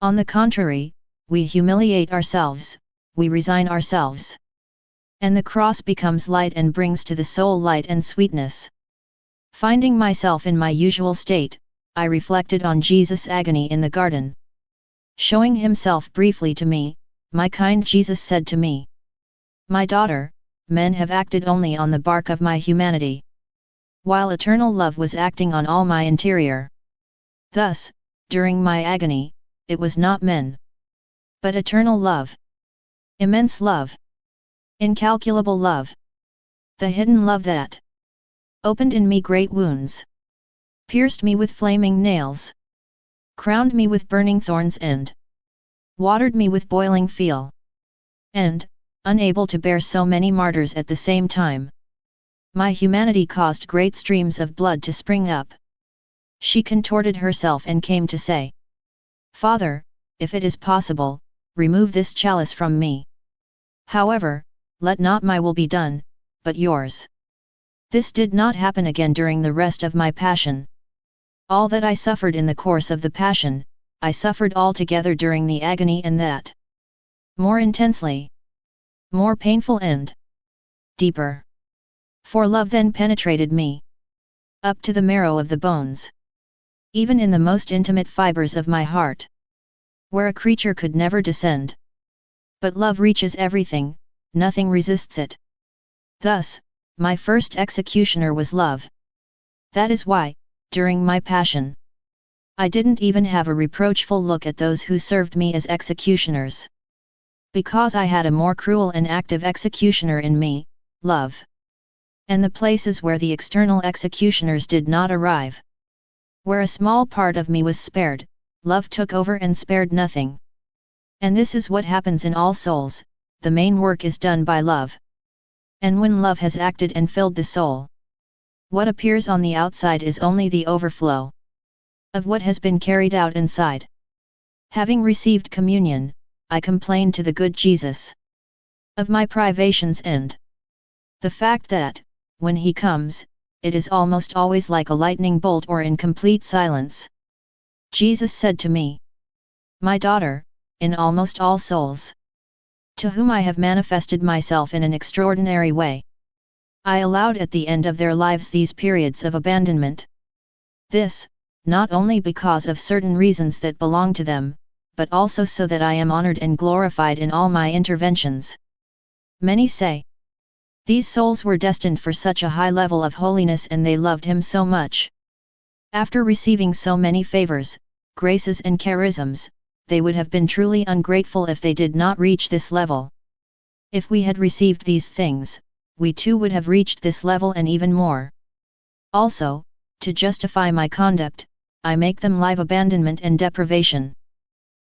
On the contrary, we humiliate ourselves, we resign ourselves. And the cross becomes light and brings to the soul light and sweetness. Finding myself in my usual state, I reflected on Jesus' agony in the garden. Showing himself briefly to me, my kind Jesus said to me, "My daughter, men have acted only on the bark of my humanity, while eternal love was acting on all my interior. Thus, during my agony, it was not men, but eternal love. Immense love. Incalculable love. The hidden love that opened in me great wounds, pierced me with flaming nails, crowned me with burning thorns and watered me with boiling fuel. And, unable to bear so many martyrs at the same time, my humanity caused great streams of blood to spring up." She contorted herself and came to say, "Father, if it is possible, remove this chalice from me. However, let not my will be done, but yours." This did not happen again during the rest of my passion. All that I suffered in the course of the passion, I suffered altogether during the agony, and that more intensely, more painful and deeper. For love then penetrated me up to the marrow of the bones, even in the most intimate fibers of my heart, where a creature could never descend. But love reaches everything, nothing resists it. Thus, my first executioner was love. That is why, during my passion, I didn't even have a reproachful look at those who served me as executioners. Because I had a more cruel and active executioner in me, love. And the places where the external executioners did not arrive, where a small part of me was spared, love took over and spared nothing. And this is what happens in all souls, the main work is done by love. And when love has acted and filled the soul, what appears on the outside is only the overflow of what has been carried out inside. Having received communion, I complained to the good Jesus of my privations and the fact that, when he comes, it is almost always like a lightning bolt or in complete silence. Jesus said to me, "My daughter, in almost all souls to whom I have manifested myself in an extraordinary way, I allowed at the end of their lives these periods of abandonment. This, not only because of certain reasons that belong to them, but also so that I am honored and glorified in all my interventions." Many say, these souls were destined for such a high level of holiness and they loved him so much. After receiving so many favors, graces and charisms, they would have been truly ungrateful if they did not reach this level. If we had received these things, we too would have reached this level and even more. Also, to justify my conduct, I make them live abandonment and deprivation,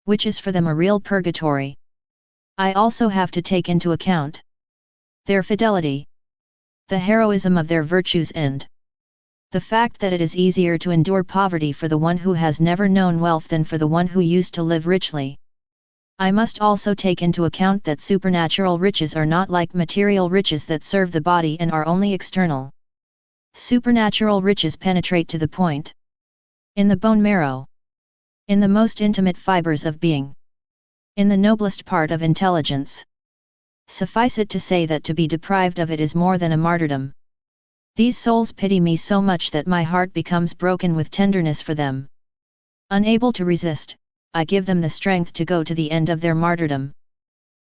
which is for them a real purgatory. I also have to take into account their fidelity, the heroism of their virtues and the fact that it is easier to endure poverty for the one who has never known wealth than for the one who used to live richly. I must also take into account that supernatural riches are not like material riches that serve the body and are only external. Supernatural riches penetrate to the point, in the bone marrow, in the most intimate fibers of being, in the noblest part of intelligence. Suffice it to say that to be deprived of it is more than a martyrdom. These souls pity me so much that my heart becomes broken with tenderness for them. Unable to resist, I give them the strength to go to the end of their martyrdom.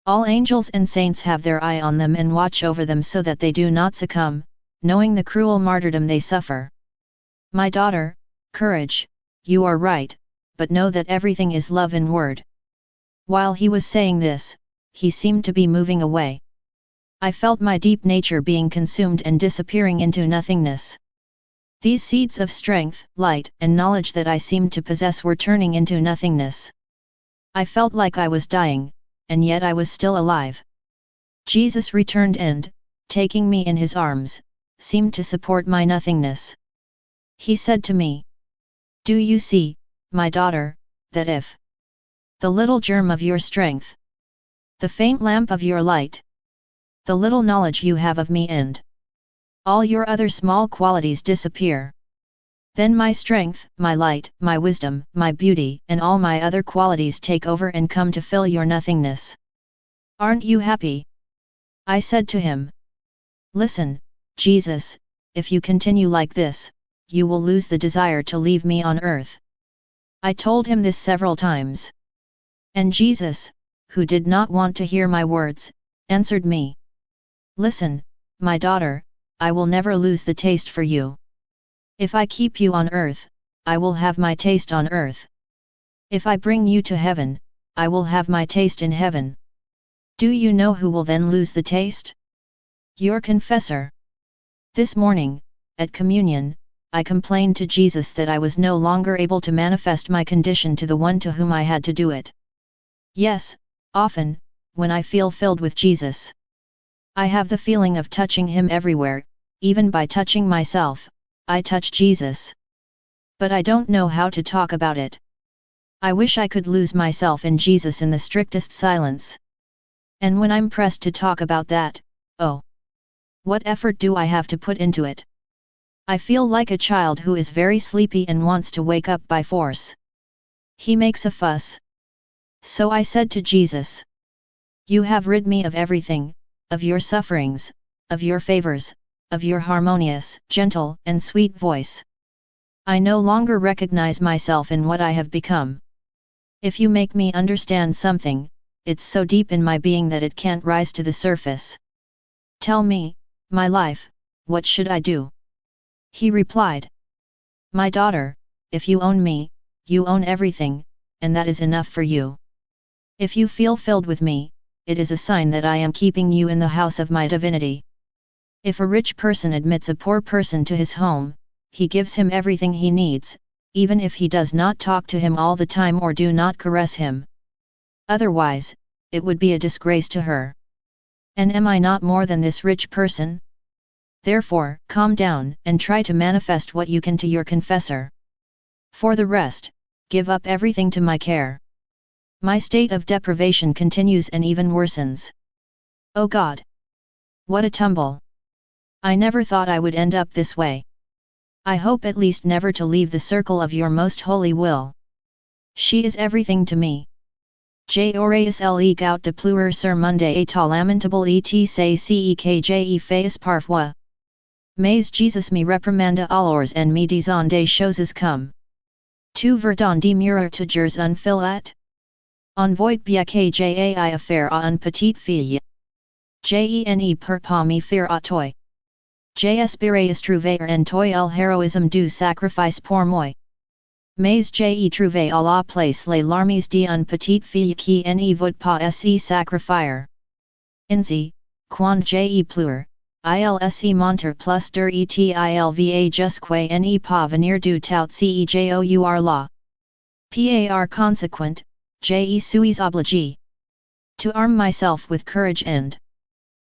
All angels and saints have their eye on them and watch over them so that they do not succumb, knowing the cruel martyrdom they suffer. My daughter, courage, you are right, but know that everything is love in word." While he was saying this, he seemed to be moving away. I felt my deep nature being consumed and disappearing into nothingness. These seeds of strength, light, and knowledge that I seemed to possess were turning into nothingness. I felt like I was dying, and yet I was still alive. Jesus returned and, taking me in his arms, seemed to support my nothingness. He said to me, "Do you see, my daughter, that if the little germ of your strength, the faint lamp of your light, the little knowledge you have of me and all your other small qualities disappear, then my strength, my light, my wisdom, my beauty, and all my other qualities take over and come to fill your nothingness. Aren't you happy?" I said to him, "Listen, Jesus, if you continue like this, you will lose the desire to leave me on earth." I told him this several times. And Jesus, who did not want to hear my words, answered me. Listen, my daughter, I will never lose the taste for you. If I keep you on earth, I will have my taste on earth. If I bring you to heaven, I will have my taste in heaven. Do you know who will then lose the taste? Your confessor. This morning, at communion, I complained to Jesus that I was no longer able to manifest my condition to the one to whom I had to do it. Yes, often, when I feel filled with Jesus, I have the feeling of touching Him everywhere, even by touching myself, I touch Jesus. But I don't know how to talk about it. I wish I could lose myself in Jesus in the strictest silence. And when I'm pressed to talk about that, oh! What effort do I have to put into it? I feel like a child who is very sleepy and wants to wake up by force. He makes a fuss. So I said to Jesus, You have rid me of everything, of your sufferings, of your favors, of your harmonious, gentle, and sweet voice. I no longer recognize myself in what I have become. If you make me understand something, it's so deep in my being that it can't rise to the surface. Tell me, my life, what should I do? He replied, My daughter, if you own me, you own everything, and that is enough for you. If you feel filled with me, it is a sign that I am keeping you in the house of my divinity. If a rich person admits a poor person to his home, he gives him everything he needs, even if he does not talk to him all the time or do not caress him. Otherwise, it would be a disgrace to her. And am I not more than this rich person? Therefore, calm down and try to manifest what you can to your confessor. For the rest, give up everything to my care. My state of deprivation continues and even worsens. Oh God! What a tumble! I never thought I would end up this way. I hope at least never to leave the circle of your most holy will. She is everything to me. J aureus le gout de pleurer sur monde et lamentable et say cekje feis parfois. Mais Jesus me reprimanda alors en me disant des choses comme. Tu verdon de murmures toujours un filet? Envoie bien que j'ai affaire à une petite fille. Gene pour pas me faire à toi. J'espérais trouver en toi el héroïsme du sacrifice pour moi. Mais j'ai trouvé à la place les larmes d'une petite fille qui ne veut pas se sacrifier. Ainsi, quand j'ai pleure, il monter plus d'etilva jusque ne pas venir du tout cejour la. Par consequent, je suis obligé to arm myself with courage and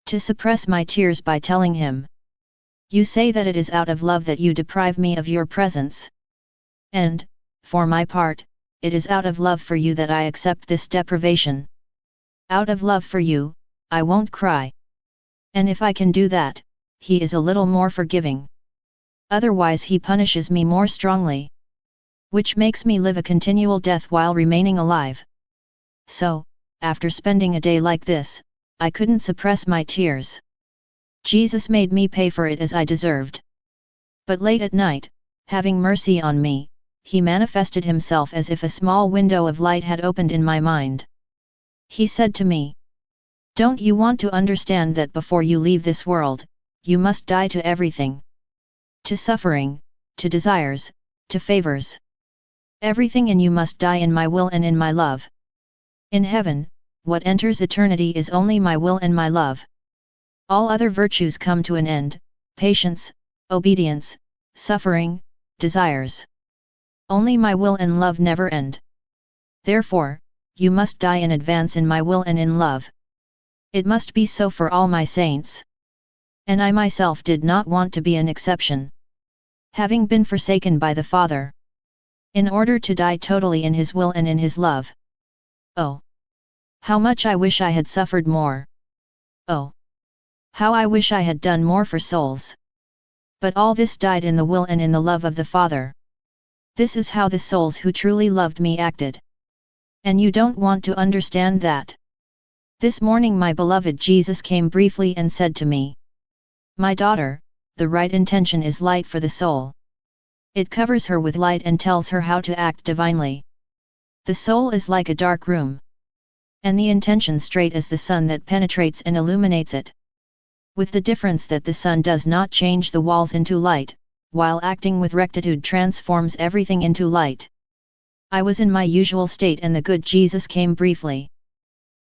to suppress my tears by telling him. You say that it is out of love that you deprive me of your presence. And, for my part, it is out of love for you that I accept this deprivation. Out of love for you, I won't cry. And if I can do that, he is a little more forgiving. Otherwise he punishes me more strongly. Which makes me live a continual death while remaining alive. So, after spending a day like this, I couldn't suppress my tears. Jesus made me pay for it as I deserved. But late at night, having mercy on me, he manifested himself as if a small window of light had opened in my mind. He said to me, Don't you want to understand that before you leave this world, you must die to everything? To suffering, to desires, to favors. Everything in you must die in my will and in my love. In heaven, what enters eternity is only my will and my love. All other virtues come to an end, patience, obedience, suffering, desires. Only my will and love never end. Therefore, you must die in advance in my will and in love. It must be so for all my saints. And I myself did not want to be an exception. Having been forsaken by the Father. In order to die totally in His will and in His love. Oh! How much I wish I had suffered more. Oh! How I wish I had done more for souls. But all this died in the will and in the love of the Father. This is how the souls who truly loved me acted. And you don't want to understand that. This morning my beloved Jesus came briefly and said to me, My daughter, the right intention is light for the soul. It covers her with light and tells her how to act divinely. The soul is like a dark room. and the intention straight as the sun that penetrates and illuminates it. With the difference that the sun does not change the walls into light, while acting with rectitude transforms everything into light. I was in my usual state and the good Jesus came briefly.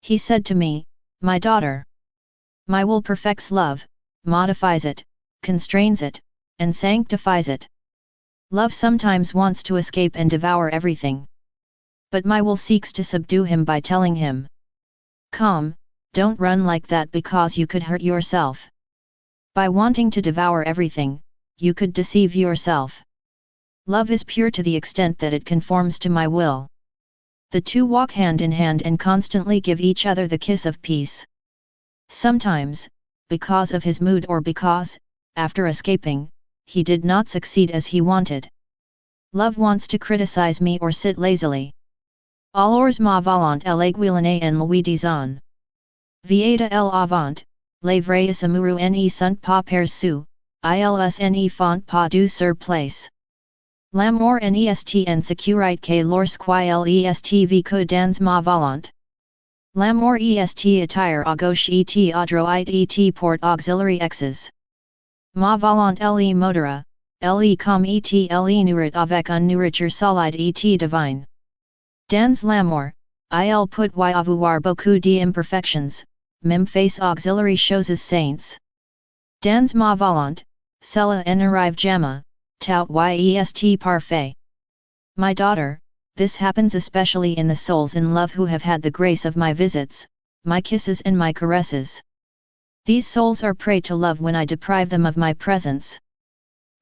He said to me, "My daughter, my will perfects love, modifies it, constrains it, and sanctifies it." Love sometimes wants to escape and devour everything. But my will seeks to subdue him by telling him, "Calm, don't run like that because you could hurt yourself. By wanting to devour everything, you could deceive yourself." Love is pure to the extent that it conforms to my will. The two walk hand in hand and constantly give each other the kiss of peace. Sometimes, because of his mood or because, after escaping, he did not succeed as he wanted. Love wants to criticize me or sit lazily. Alors ma volonté l'aiguillonner en lui disant, "Vieta el avant, les vrais amoureux ne sont pas perçus, ils ne font pas du surplace. L'amour n'est en sécurité que lorsqu'il est vécu dans ma volonté. L'amour est attire à gauche et à droite et porte auxiliary x's. Ma volonté elle modera, elle comme et elle nourrit avec un nourriture solide et divine. Dans l'amour, il peut y avoir beaucoup d'imperfections, même face auxiliary choses saints. Dans ma volonté, cela n'arrive jamais, tout est parfait. My daughter, this happens especially in the souls in love who have had the grace of my visits, my kisses and my caresses. These souls are prey to love when I deprive them of my presence.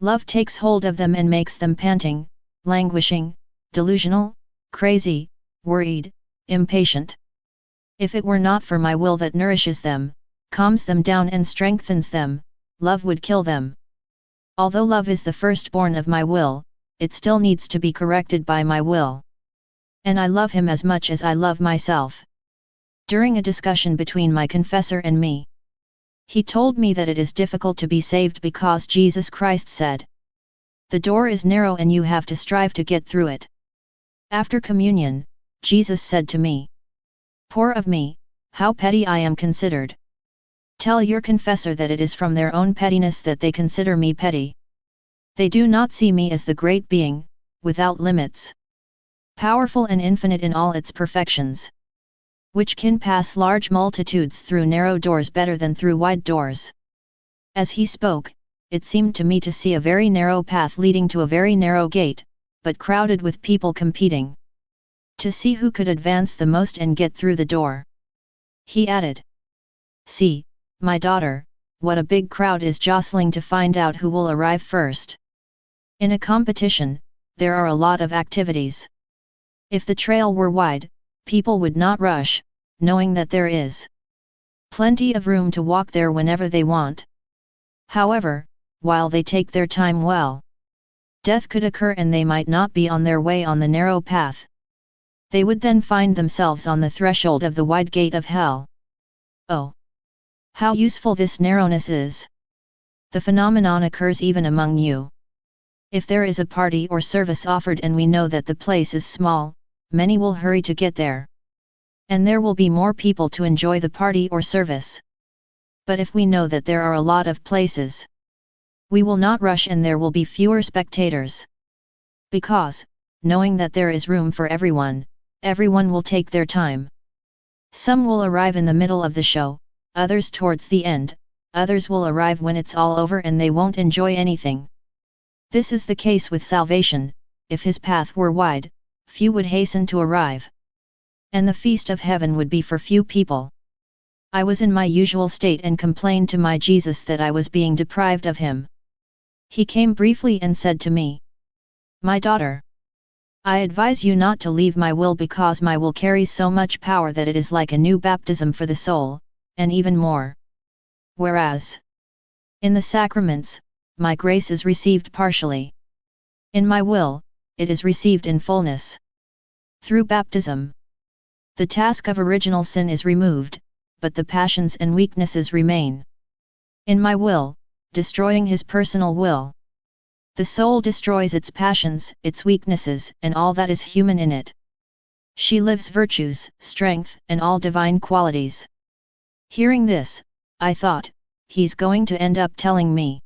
Love takes hold of them and makes them panting, languishing, delusional, crazy, worried, impatient. If it were not for my will that nourishes them, calms them down and strengthens them, love would kill them. Although love is the firstborn of my will, it still needs to be corrected by my will. And I love him as much as I love myself. During a discussion between my confessor and me, he told me that it is difficult to be saved because Jesus Christ said, "The door is narrow and you have to strive to get through it." After communion, Jesus said to me, "Poor of me, how petty I am considered. Tell your confessor that it is from their own pettiness that they consider me petty. They do not see me as the great being, without limits, powerful and infinite in all its perfections, which can pass large multitudes through narrow doors better than through wide doors." As he spoke, it seemed to me to see a very narrow path leading to a very narrow gate, but crowded with people competing to see who could advance the most and get through the door. He added, "See, my daughter, what a big crowd is jostling to find out who will arrive first. In a competition, there are a lot of activities. If the trail were wide, people would not rush, knowing that there is plenty of room to walk there whenever they want. However, while they take their time well, death could occur and they might not be on their way on the narrow path. They would then find themselves on the threshold of the wide gate of hell. Oh! How useful this narrowness is! The phenomenon occurs even among you. If there is a party or service offered and we know that the place is small, many will hurry to get there. And there will be more people to enjoy the party or service. But if we know that there are a lot of places, we will not rush and there will be fewer spectators. Because, knowing that there is room for everyone, everyone will take their time. Some will arrive in the middle of the show, others towards the end, others will arrive when it's all over and they won't enjoy anything. This is the case with salvation. If his path were wide, few would hasten to arrive. And the feast of heaven would be for few people. I was in my usual state and complained to my Jesus that I was being deprived of him. He came briefly and said to me, "My daughter, I advise you not to leave my will because my will carries so much power that it is like a new baptism for the soul, and even more. Whereas, in the sacraments, my grace is received partially. In my will, it is received in fullness. Through baptism, the task of original sin is removed, but the passions and weaknesses remain. In my will, destroying his personal will, the soul destroys its passions, its weaknesses, and all that is human in it. She lives virtues, strength, and all divine qualities. Hearing this, I thought, he's going to end up telling me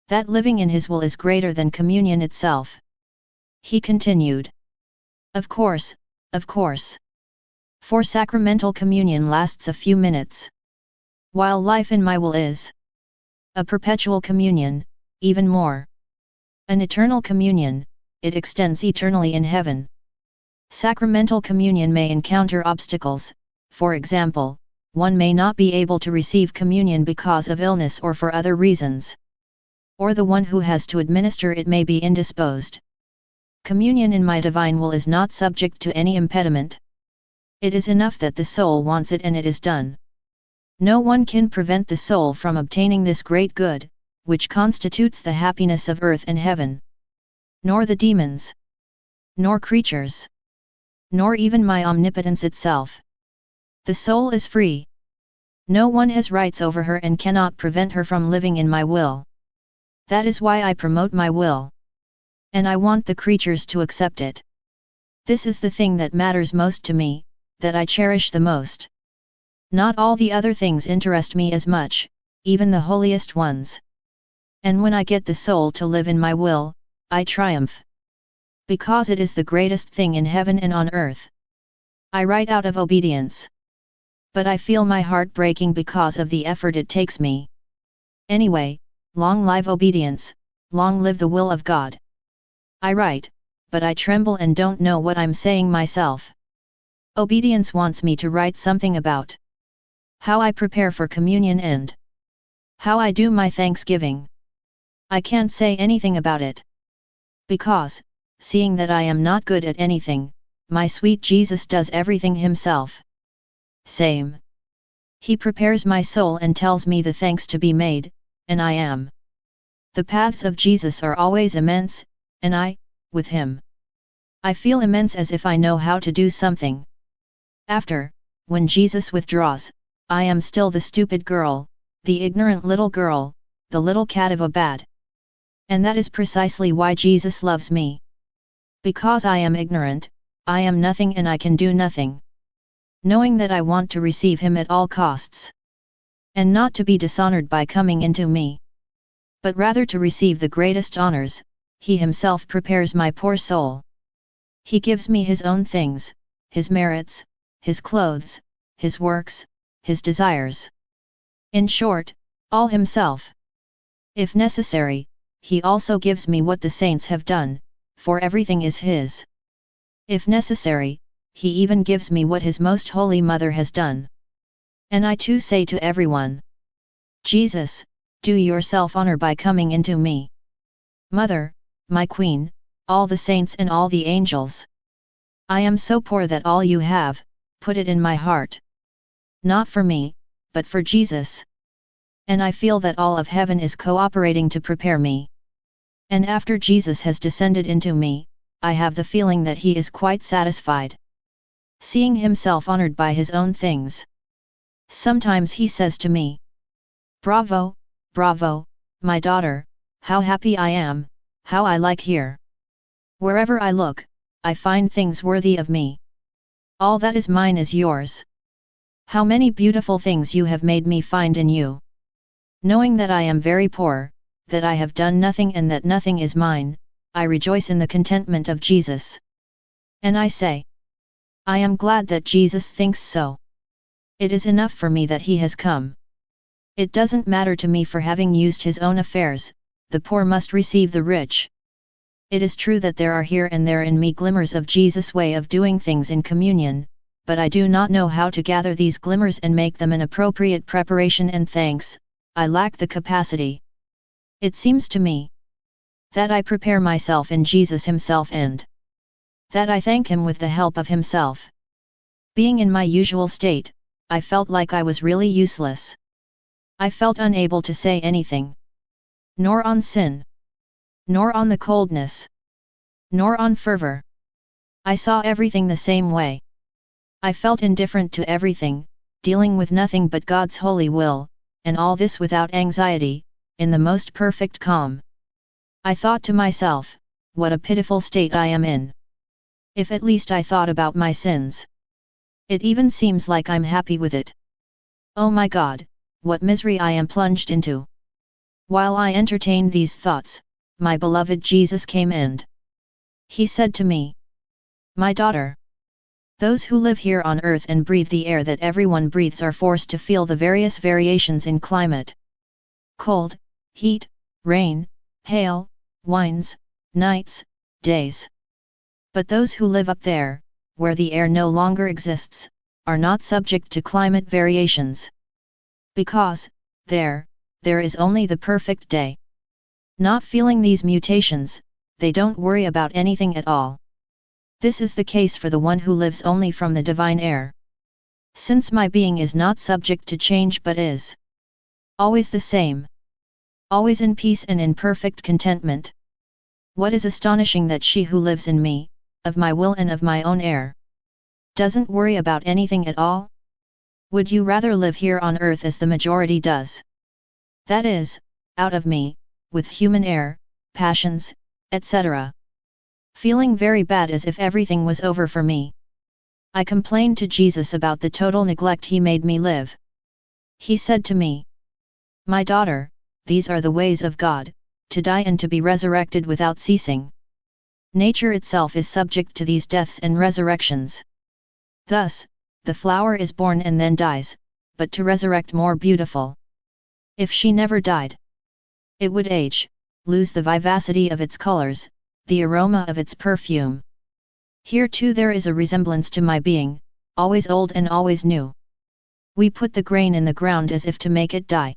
that living in his will is greater than communion itself. He continued. Of course, of course. For sacramental communion lasts a few minutes, while life in my will is a perpetual communion, even more. An eternal communion, it extends eternally in heaven. Sacramental communion may encounter obstacles, for example, one may not be able to receive communion because of illness or for other reasons. Or the one who has to administer it may be indisposed. Communion in my divine will is not subject to any impediment. It is enough that the soul wants it and it is done. No one can prevent the soul from obtaining this great good, which constitutes the happiness of earth and heaven. Nor the demons, nor creatures, nor even my omnipotence itself. The soul is free. No one has rights over her and cannot prevent her from living in my will. That is why I promote my will. And I want the creatures to accept it. This is the thing that matters most to me, that I cherish the most. Not all the other things interest me as much, even the holiest ones. And when I get the soul to live in my will, I triumph. Because it is the greatest thing in heaven and on earth. I write out of obedience. But I feel my heart breaking because of the effort it takes me. Anyway, long live obedience, long live the will of God. I write, but I tremble and don't know what I'm saying myself. Obedience wants me to write something about how I prepare for communion and how I do my thanksgiving. I can't say anything about it. Because, seeing that I am not good at anything, my sweet Jesus does everything himself. Same. He prepares my soul and tells me the thanks to be made, and I am. The paths of Jesus are always immense, and I, with him, I feel immense as if I know how to do something. After, when Jesus withdraws, I am still the stupid girl, the ignorant little girl, the little cat of a bad. And that is precisely why Jesus loves me. Because I am ignorant, I am nothing and I can do nothing. Knowing that I want to receive him at all costs. And not to be dishonored by coming into me. But rather to receive the greatest honors, he himself prepares my poor soul. He gives me his own things, his merits, his clothes, his works, his desires. In short, all himself. If necessary, he also gives me what the saints have done, for everything is his. If necessary, he even gives me what his most holy mother has done. And I too say to everyone, Jesus, do yourself honor by coming into me. Mother, my queen, all the saints and all the angels. I am so poor that all you have, put it in my heart. Not for me, but for Jesus. And I feel that all of heaven is cooperating to prepare me. And after Jesus has descended into me, I have the feeling that he is quite satisfied. Seeing himself honored by his own things. Sometimes he says to me, Bravo, bravo, my daughter, how happy I am, how I like here. Wherever I look, I find things worthy of me. All that is mine is yours. How many beautiful things you have made me find in you. Knowing that I am very poor, that I have done nothing and that nothing is mine, I rejoice in the contentment of Jesus. And I say, I am glad that Jesus thinks so. It is enough for me that he has come. It doesn't matter to me for having used his own affairs, the poor must receive the rich. It is true that there are here and there in me glimmers of Jesus' way of doing things in communion, but I do not know how to gather these glimmers and make them an appropriate preparation and thanks. I lack the capacity. It seems to me that I prepare myself in Jesus himself and that I thank him with the help of himself. Being in my usual state, I felt like I was really useless. I felt unable to say anything. Nor on sin. Nor on the coldness. Nor on fervor. I saw everything the same way. I felt indifferent to everything, dealing with nothing but God's holy will, and all this without anxiety, in the most perfect calm. I thought to myself, what a pitiful state I am in. If at least I thought about my sins. It even seems like I'm happy with it. Oh my God, what misery I am plunged into. While I entertained these thoughts, my beloved Jesus came and he said to me, "My daughter, those who live here on earth and breathe the air that everyone breathes are forced to feel the various variations in climate. Cold, heat, rain, hail, winds, nights, days. But those who live up there, where the air no longer exists, are not subject to climate variations. Because, there is only the perfect day. Not feeling these mutations, they don't worry about anything at all. This is the case for the one who lives only from the divine air. Since my being is not subject to change but is always the same. Always in peace and in perfect contentment. What is astonishing that she who lives in me, of my will and of my own air, doesn't worry about anything at all? Would you rather live here on earth as the majority does? That is, out of me, with human air, passions, etc. Feeling very bad as if everything was over for me. I complained to Jesus about the total neglect he made me live. He said to me, "My daughter, these are the ways of God, to die and to be resurrected without ceasing. Nature itself is subject to these deaths and resurrections. Thus, the flower is born and then dies, but to resurrect more beautiful. If she never died, it would age, lose the vivacity of its colors, the aroma of its perfume. Here too there is a resemblance to my being, always old and always new. We put the grain in the ground as if to make it die.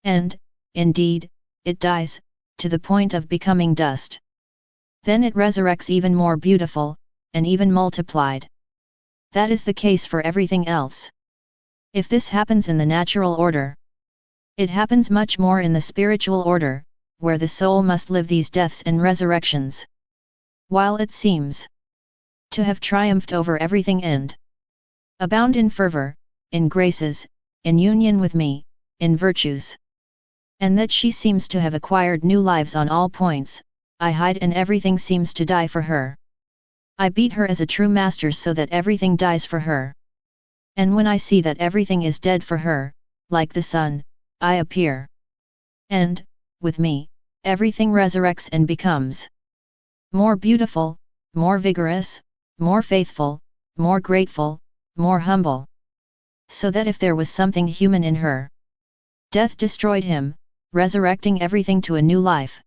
And, indeed, it dies, to the point of becoming dust. Then it resurrects even more beautiful, and even multiplied. That is the case for everything else. If this happens in the natural order, it happens much more in the spiritual order, where the soul must live these deaths and resurrections. While it seems to have triumphed over everything and abound in fervor, in graces, in union with me, in virtues, and that she seems to have acquired new lives on all points, I hide and everything seems to die for her. I beat her as a true master so that everything dies for her. And when I see that everything is dead for her, like the sun, I appear. And, with me, everything resurrects and becomes more beautiful, more vigorous, more faithful, more grateful, more humble. So that if there was something human in her, death destroyed him, resurrecting everything to a new life.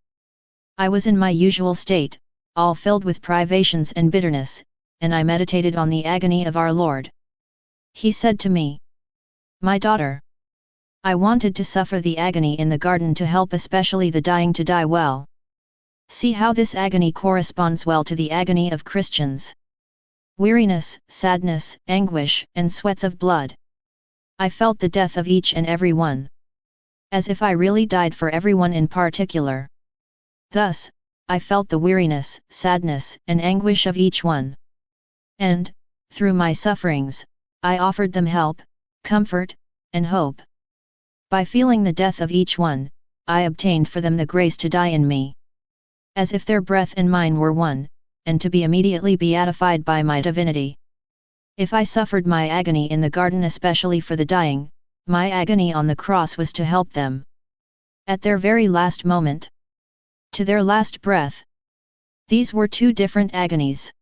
I was in my usual state, all filled with privations and bitterness, and I meditated on the agony of our Lord. He said to me, "My daughter, I wanted to suffer the agony in the garden to help especially the dying to die well. See how this agony corresponds well to the agony of Christians. Weariness, sadness, anguish, and sweats of blood. I felt the death of each and every one. As if I really died for everyone in particular. Thus, I felt the weariness, sadness, and anguish of each one. And, through my sufferings, I offered them help, comfort, and hope. By feeling the death of each one, I obtained for them the grace to die in me. As if their breath and mine were one, and to be immediately beatified by my divinity. If I suffered my agony in the garden especially for the dying, my agony on the cross was to help them. At their very last moment. To their last breath. These were two different agonies.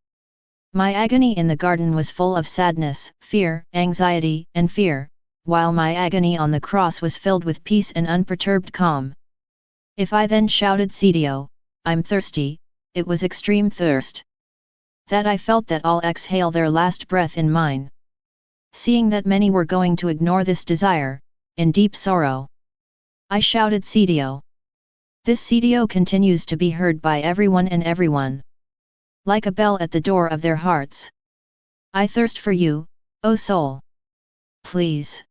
My agony in the garden was full of sadness, fear, anxiety, and fear, while my agony on the cross was filled with peace and unperturbed calm. If I then shouted "Cedio, I'm thirsty," it was extreme thirst. That I felt that all exhale their last breath in mine. Seeing that many were going to ignore this desire, in deep sorrow, I shouted "Cedio." This Cedio continues to be heard by everyone and everyone. Like a bell at the door of their hearts. I thirst for you, O soul. Please.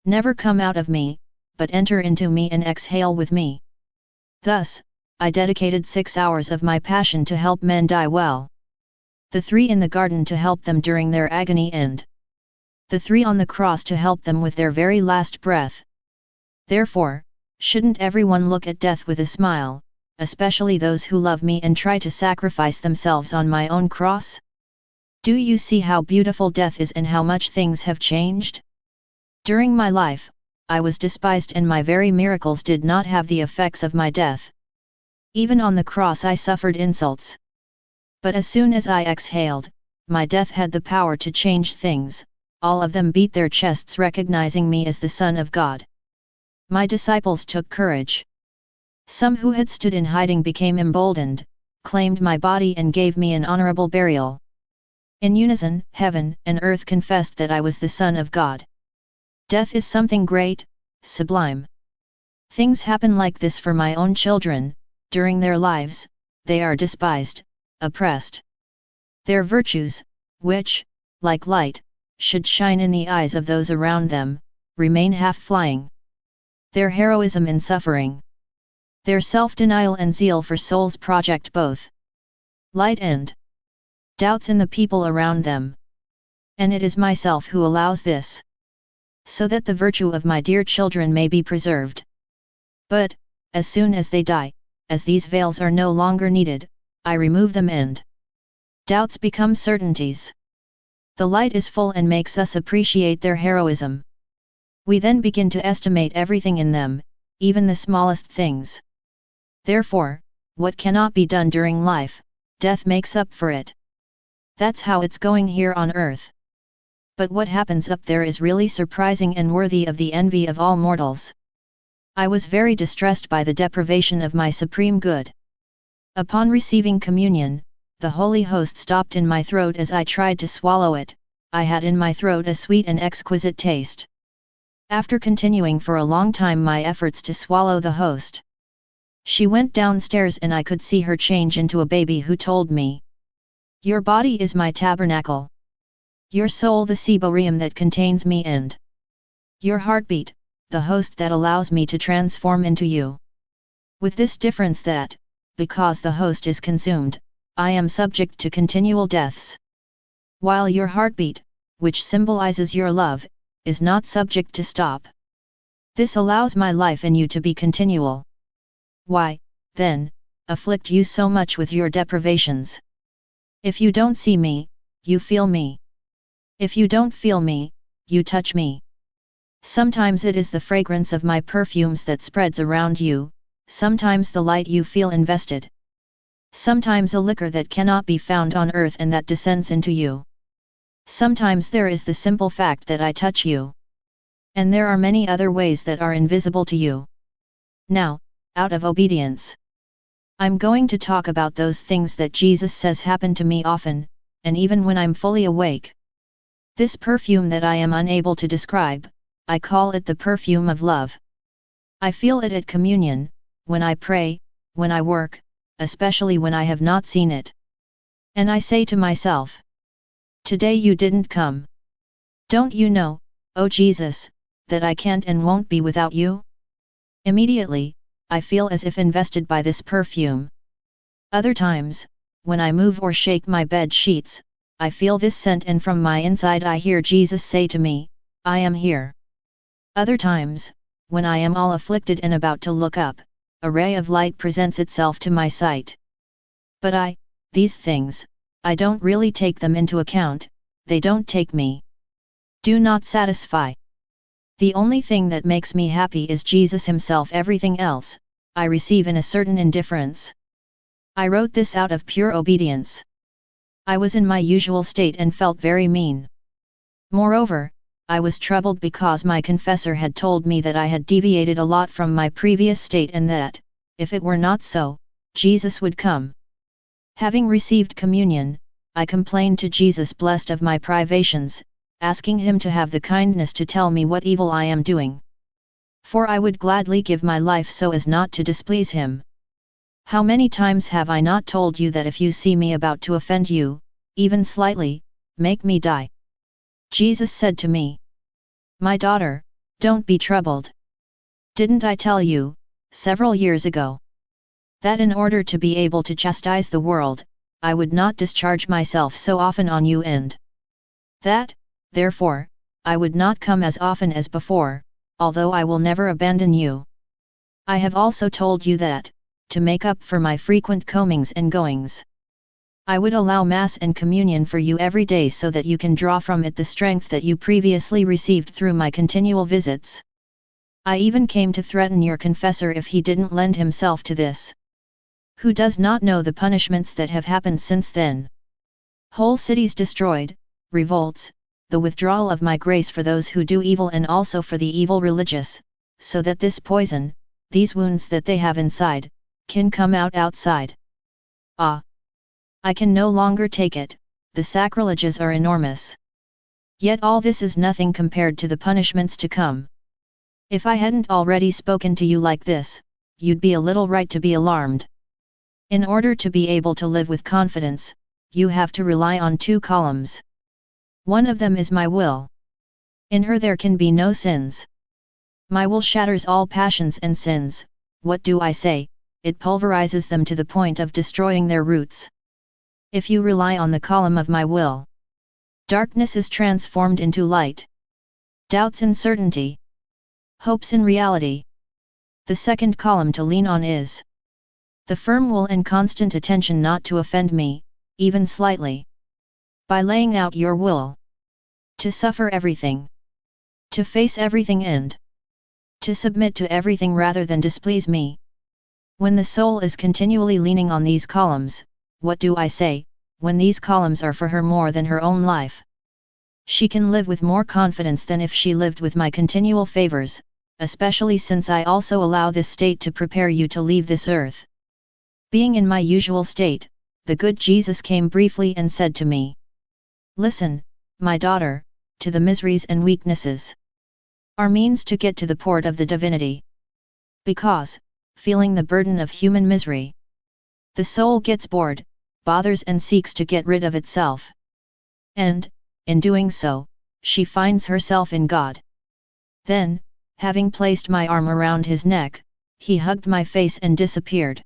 Never come out of me, but enter into me and exhale with me. Thus, I dedicated 6 hours of my passion to help men die well. The 3 in the garden to help them during their agony and the 3 on the cross to help them with their very last breath. Therefore, shouldn't everyone look at death with a smile, especially those who love me and try to sacrifice themselves on my own cross? Do you see how beautiful death is and how much things have changed? During my life, I was despised and my very miracles did not have the effects of my death. Even on the cross I suffered insults. But as soon as I exhaled, my death had the power to change things. All of them beat their chests recognizing me as the Son of God. My disciples took courage. Some who had stood in hiding became emboldened, claimed my body and gave me an honorable burial. In unison, heaven and earth confessed that I was the Son of God. Death is something great, sublime. Things happen like this for my own children. During their lives, they are despised, oppressed. Their virtues, which, like light, should shine in the eyes of those around them, remain half-flying. Their heroism in suffering. Their self-denial and zeal for souls project both light and doubts in the people around them. And it is myself who allows this, so that the virtue of my dear children may be preserved. But, as soon as they die, as these veils are no longer needed, I remove them and doubts become certainties. The light is full and makes us appreciate their heroism. We then begin to estimate everything in them, even the smallest things. Therefore, what cannot be done during life, death makes up for it. That's how it's going here on earth. But what happens up there is really surprising and worthy of the envy of all mortals. I was very distressed by the deprivation of my supreme good. Upon receiving communion, the Holy Host stopped in my throat as I tried to swallow it. I had in my throat a sweet and exquisite taste. After continuing for a long time my efforts to swallow the host, she went downstairs and I could see her change into a baby who told me, "Your body is my tabernacle. Your soul the ciborium that contains me and your heartbeat, the host that allows me to transform into you. With this difference that, because the host is consumed, I am subject to continual deaths. While your heartbeat, which symbolizes your love, is not subject to stop. This allows my life in you to be continual. Why, then, afflict you so much with your deprivations? If you don't see me, you feel me. If you don't feel me, you touch me. Sometimes it is the fragrance of my perfumes that spreads around you, sometimes the light you feel invested. Sometimes a liquor that cannot be found on earth and that descends into you. Sometimes there is the simple fact that I touch you. And there are many other ways that are invisible to you. Now, out of obedience, I'm going to talk about those things that Jesus says happen to me often, and even when I'm fully awake. This perfume that I am unable to describe, I call it the perfume of love. I feel it at communion, when I pray, when I work, especially when I have not seen it. And I say to myself, today you didn't come. Don't you know, oh Jesus, that I can't and won't be without you? Immediately, I feel as if invested by this perfume. Other times, when I move or shake my bed sheets, I feel this scent and from my inside I hear Jesus say to me, I am here. Other times, when I am all afflicted and about to look up, a ray of light presents itself to my sight. But these things, I don't really take them into account, they don't take me. Do not satisfy. The only thing that makes me happy is Jesus himself. Everything else, I receive in a certain indifference. I wrote this out of pure obedience. I was in my usual state and felt very mean. Moreover, I was troubled because my confessor had told me that I had deviated a lot from my previous state and that, if it were not so, Jesus would come. Having received communion, I complained to Jesus, blessed of my privations, asking him to have the kindness to tell me what evil I am doing. For I would gladly give my life so as not to displease him. How many times have I not told you that if you see me about to offend you, even slightly, make me die? Jesus said to me, my daughter, don't be troubled. Didn't I tell you, several years ago, that in order to be able to chastise the world, I would not discharge myself so often on you and that, therefore, I would not come as often as before, although I will never abandon you. I have also told you that, to make up for my frequent comings and goings. I would allow Mass and Communion for you every day so that you can draw from it the strength that you previously received through my continual visits. I even came to threaten your confessor if he didn't lend himself to this. Who does not know the punishments that have happened since then? Whole cities destroyed, revolts, the withdrawal of my grace for those who do evil and also for the evil religious, so that this poison, these wounds that they have inside, can come out outside. Ah! I can no longer take it, the sacrileges are enormous. Yet all this is nothing compared to the punishments to come. If I hadn't already spoken to you like this, you'd be a little right to be alarmed. In order to be able to live with confidence, you have to rely on two columns. One of them is my will. In her there can be no sins. My will shatters all passions and sins. What do I say? It pulverizes them to the point of destroying their roots. If you rely on the column of my will, darkness is transformed into light. Doubts in certainty. Hopes in reality. The second column to lean on is the firm will and constant attention not to offend me, even slightly. By laying out your will, to suffer everything, to face everything and to submit to everything rather than displease me. When the soul is continually leaning on these columns, what do I say, when these columns are for her more than her own life? She can live with more confidence than if she lived with my continual favors, especially since I also allow this state to prepare you to leave this earth. Being in my usual state, the good Jesus came briefly and said to me, "Listen, my daughter, to the miseries and weaknesses are means to get to the port of the divinity. Because, feeling the burden of human misery, the soul gets bored, bothers and seeks to get rid of itself. And, in doing so, she finds herself in God." Then, having placed my arm around his neck, he hugged my face and disappeared.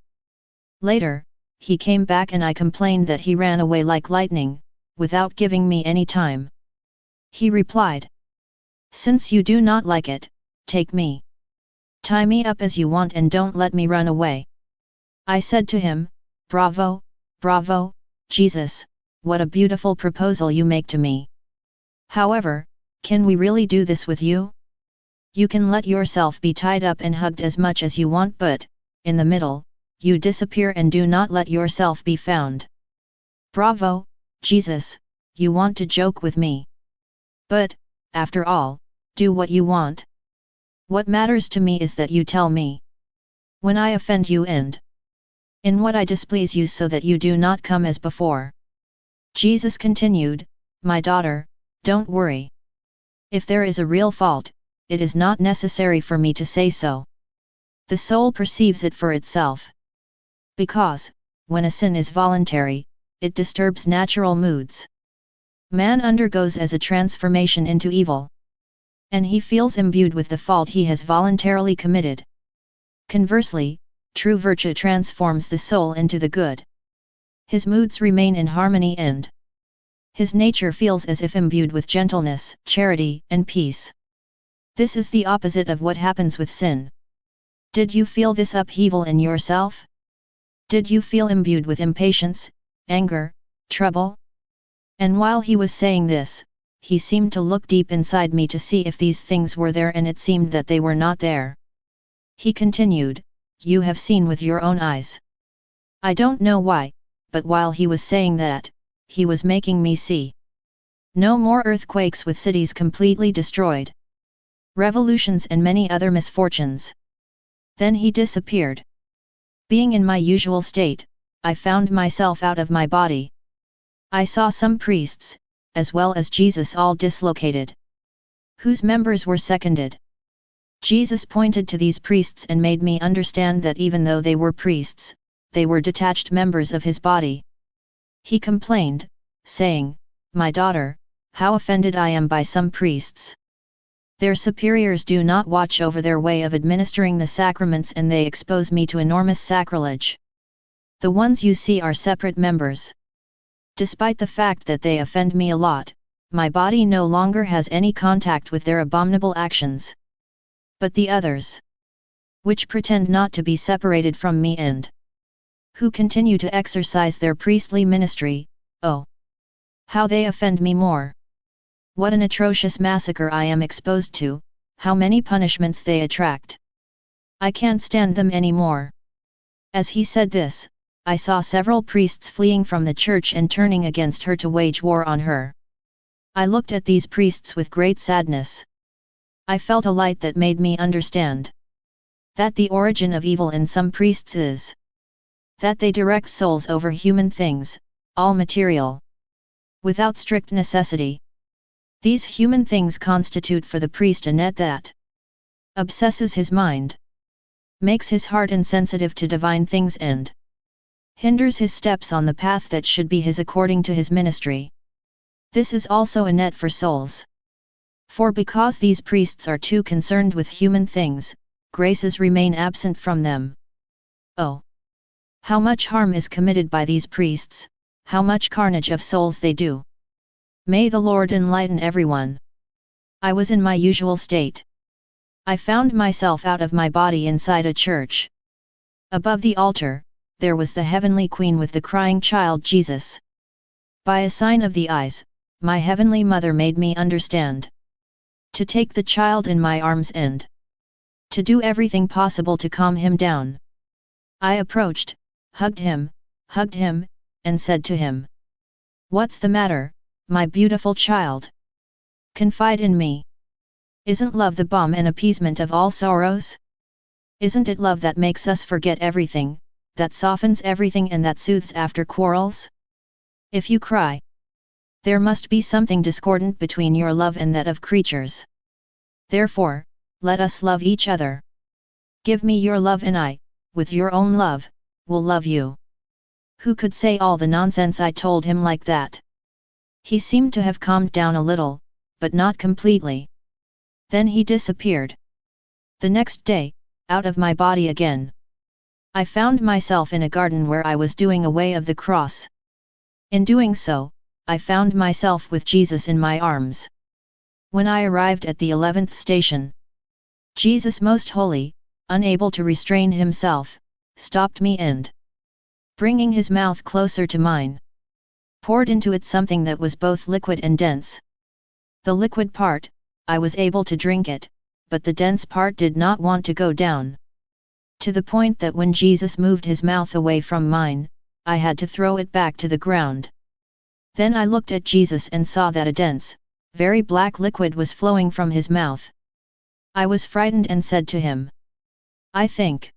Later, he came back and I complained that he ran away like lightning, without giving me any time. He replied, "Since you do not like it, take me. Tie me up as you want and don't let me run away." I said to him, "Bravo, bravo, Jesus, what a beautiful proposal you make to me. However, can we really do this with you? You can let yourself be tied up and hugged as much as you want, but, in the middle, you disappear and do not let yourself be found. Bravo, Jesus, you want to joke with me. But, after all, do what you want. What matters to me is that you tell me when I offend you and in what I displease you so that you do not come as before." Jesus continued, "My daughter, don't worry. If there is a real fault, it is not necessary for me to say so. The soul perceives it for itself. Because, when a sin is voluntary, it disturbs natural moods. Man undergoes as a transformation into evil. And he feels imbued with the fault he has voluntarily committed. Conversely, true virtue transforms the soul into the good. His moods remain in harmony and his nature feels as if imbued with gentleness, charity, and peace. This is the opposite of what happens with sin. Did you feel this upheaval in yourself? Did you feel imbued with impatience, anger, trouble?" And while he was saying this, he seemed to look deep inside me to see if these things were there, and it seemed that they were not there. He continued, "You have seen with your own eyes." I don't know why, but while he was saying that, he was making me see. No more earthquakes with cities completely destroyed. Revolutions and many other misfortunes. Then he disappeared. Being in my usual state, I found myself out of my body. I saw some priests, as well as Jesus, all dislocated. Whose members were seconded. Jesus pointed to these priests and made me understand that even though they were priests, they were detached members of his body. He complained, saying, "My daughter, how offended I am by some priests. Their superiors do not watch over their way of administering the sacraments and they expose me to enormous sacrilege. The ones you see are separate members. Despite the fact that they offend me a lot, my body no longer has any contact with their abominable actions. But the others, which pretend not to be separated from me and who continue to exercise their priestly ministry, oh! How they offend me more! What an atrocious massacre I am exposed to, how many punishments they attract! I can't stand them any more. As he said this, I saw several priests fleeing from the church and turning against her to wage war on her. I looked at these priests with great sadness. I felt a light that made me understand that the origin of evil in some priests is that they direct souls over human things, all material, without strict necessity. These human things constitute for the priest a net that obsesses his mind, makes his heart insensitive to divine things and hinders his steps on the path that should be his according to his ministry. This is also a net for souls. For because these priests are too concerned with human things, graces remain absent from them. Oh! How much harm is committed by these priests, how much carnage of souls they do! May the Lord enlighten everyone. I was in my usual state. I found myself out of my body inside a church. Above the altar, there was the heavenly Queen with the crying child Jesus. By a sign of the eyes, my heavenly Mother made me understand to take the child in my arms and to do everything possible to calm him down. I approached, hugged him, and said to him, "What's the matter, my beautiful child? Confide in me. Isn't love the balm and appeasement of all sorrows? Isn't it love that makes us forget everything, that softens everything and that soothes after quarrels? If you cry, there must be something discordant between your love and that of creatures. Therefore, let us love each other. Give me your love and I, with your own love, will love you." Who could say all the nonsense I told him like that? He seemed to have calmed down a little, but not completely. Then he disappeared. The next day, out of my body again, I found myself in a garden where I was doing away of the cross. In doing so, I found myself with Jesus in my arms. When I arrived at the 11th station, Jesus most holy, unable to restrain himself, stopped me and, bringing his mouth closer to mine, poured into it something that was both liquid and dense. The liquid part, I was able to drink it, but the dense part did not want to go down. To the point that when Jesus moved his mouth away from mine, I had to throw it back to the ground. Then I looked at Jesus and saw that a dense, very black liquid was flowing from his mouth. I was frightened and said to him, "I think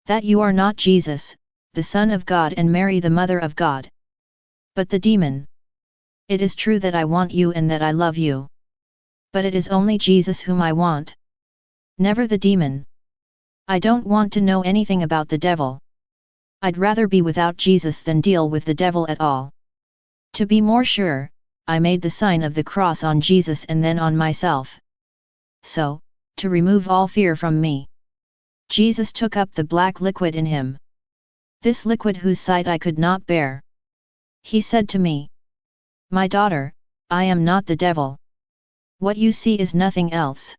that you are not Jesus, the Son of God and Mary the Mother of God, but the demon. It is true that I want you and that I love you. But it is only Jesus whom I want. Never the demon. I don't want to know anything about the devil. I'd rather be without Jesus than deal with the devil at all." To be more sure, I made the sign of the cross on Jesus and then on myself. So, to remove all fear from me, Jesus took up the black liquid in him. This liquid whose sight I could not bear. He said to me, "My daughter, I am not the devil. What you see is nothing else.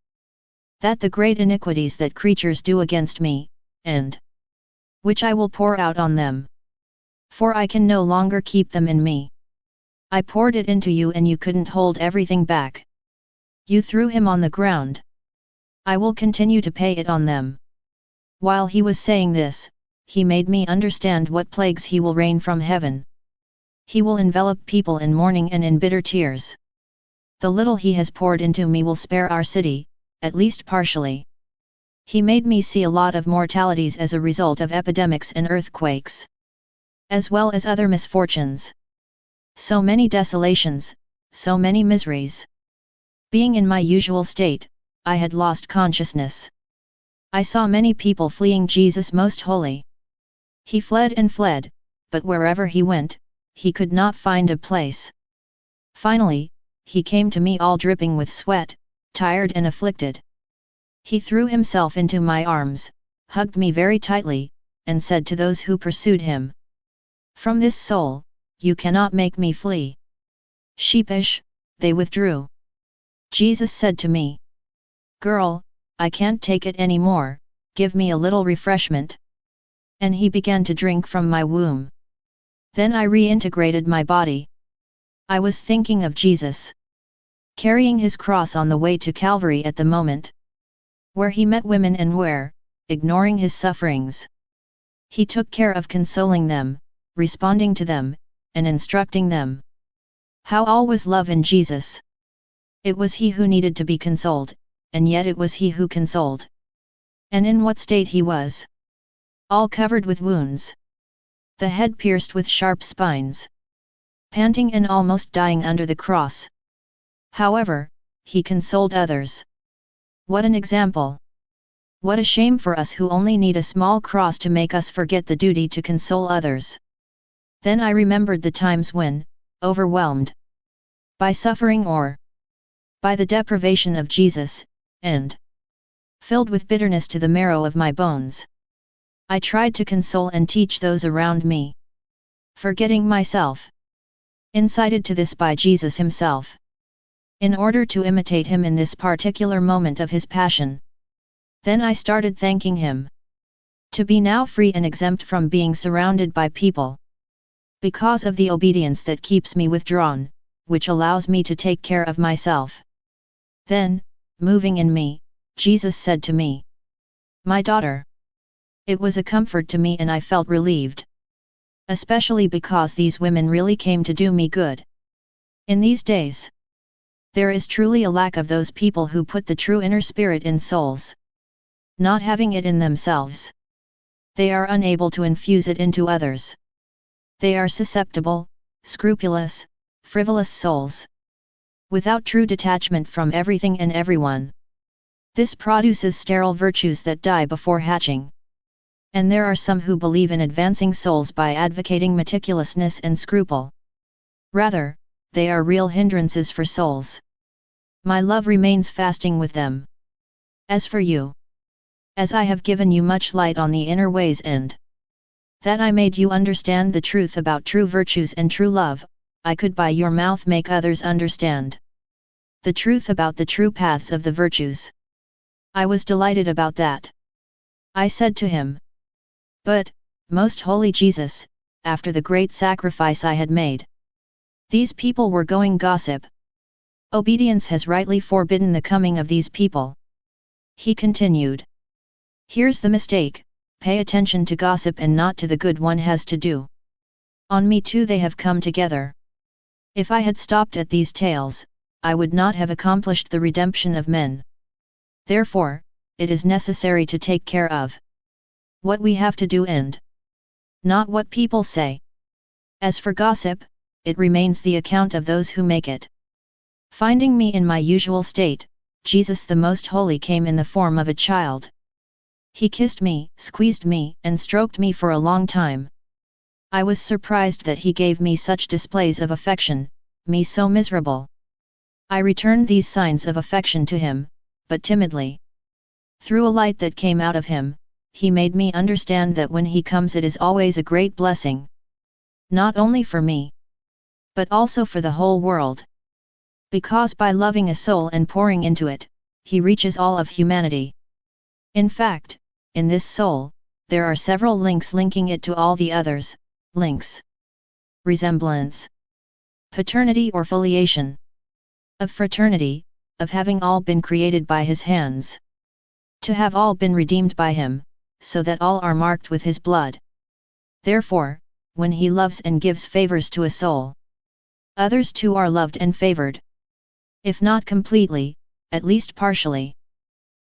That the great iniquities that creatures do against me, and which I will pour out on them. For I can no longer keep them in me. I poured it into you and you couldn't hold everything back. You threw him on the ground. I will continue to pay it on them." While he was saying this, he made me understand what plagues he will rain from heaven. He will envelop people in mourning and in bitter tears. The little he has poured into me will spare our city, at least partially. He made me see a lot of mortalities as a result of epidemics and earthquakes, as well as other misfortunes. So many desolations, so many miseries. Being in my usual state, I had lost consciousness. I saw many people fleeing Jesus most holy. He fled and fled, but wherever he went, he could not find a place. Finally, he came to me all dripping with sweat, tired and afflicted. He threw himself into my arms, hugged me very tightly, and said to those who pursued him, "From this soul, you cannot make me flee." Sheepish, they withdrew. Jesus said to me, "Girl, I can't take it any more, give me a little refreshment. And he began to drink from my womb. Then I reintegrated my body. I was thinking of Jesus, carrying his cross on the way to Calvary at the moment, where he met women and where, ignoring his sufferings, he took care of consoling them, responding to them, and instructing them. How all was love in Jesus. It was he who needed to be consoled, and yet it was he who consoled. And in what state he was! All covered with wounds, the head pierced with sharp spines, panting and almost dying under the cross. However, he consoled others. What an example! What a shame for us who only need a small cross to make us forget the duty to console others. Then I remembered the times when, overwhelmed by suffering or by the deprivation of Jesus, and filled with bitterness to the marrow of my bones, I tried to console and teach those around me, forgetting myself. Incited to this by Jesus himself, in order to imitate him in this particular moment of his passion. Then I started thanking him to be now free and exempt from being surrounded by people, because of the obedience that keeps me withdrawn, which allows me to take care of myself. Then, moving in me, Jesus said to me, "My daughter." It was a comfort to me and I felt relieved. Especially because these women really came to do me good. In these days, there is truly a lack of those people who put the true inner spirit in souls, not having it in themselves. They are unable to infuse it into others. They are susceptible, scrupulous, frivolous souls, without true detachment from everything and everyone. This produces sterile virtues that die before hatching. And there are some who believe in advancing souls by advocating meticulousness and scruple. Rather, they are real hindrances for souls. My love remains fasting with them. As for you, as I have given you much light on the inner ways and that I made you understand the truth about true virtues and true love, I could by your mouth make others understand the truth about the true paths of the virtues. I was delighted about that. I said to him, "But, most holy Jesus, after the great sacrifice I had made, these people were going gossip. Obedience has rightly forbidden the coming of these people." He continued, "Here's the mistake, pay attention to gossip and not to the good one has to do. On me too they have come together. If I had stopped at these tales, I would not have accomplished the redemption of men. Therefore, it is necessary to take care of what we have to do and not what people say. As for gossip, it remains the account of those who make it." Finding me in my usual state, Jesus the Most Holy came in the form of a child. He kissed me, squeezed me, and stroked me for a long time. I was surprised that he gave me such displays of affection, me so miserable. I returned these signs of affection to him, but timidly. Through a light that came out of him, he made me understand that when he comes it is always a great blessing. Not only for me, but also for the whole world. Because by loving a soul and pouring into it, he reaches all of humanity. In fact, in this soul, there are several links linking it to all the others, links. Resemblance. Paternity or filiation. Of fraternity, of having all been created by his hands. To have all been redeemed by him, so that all are marked with his blood. Therefore, when he loves and gives favors to a soul, others too are loved and favored. If not completely, at least partially.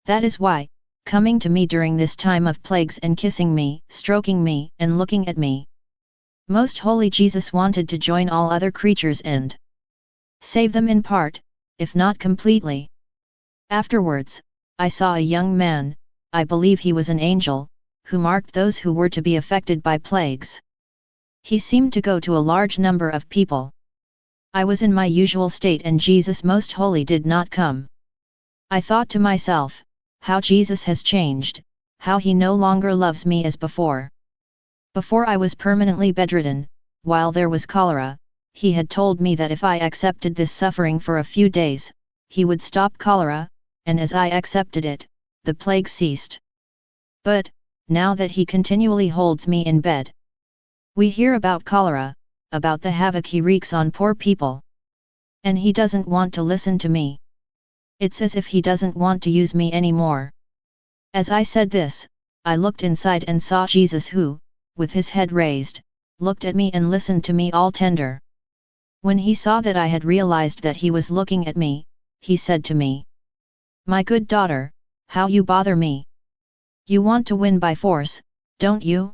That is why, coming to me during this time of plagues and kissing me, stroking me, and looking at me, Most Holy Jesus wanted to join all other creatures and save them in part, if not completely. Afterwards, I saw a young man, I believe he was an angel, who marked those who were to be affected by plagues. He seemed to go to a large number of people. I was in my usual state and Jesus Most Holy did not come. I thought to myself, how Jesus has changed, how he no longer loves me as before. Before I was permanently bedridden, while there was cholera, he had told me that if I accepted this suffering for a few days, he would stop cholera, and as I accepted it, the plague ceased. But, now that he continually holds me in bed. We hear about cholera, about the havoc he wreaks on poor people. And he doesn't want to listen to me. It's as if he doesn't want to use me anymore. As I said this, I looked inside and saw Jesus who, with his head raised, looked at me and listened to me all tender. When he saw that I had realized that he was looking at me, he said to me, "My good daughter, how you bother me. You want to win by force, don't you?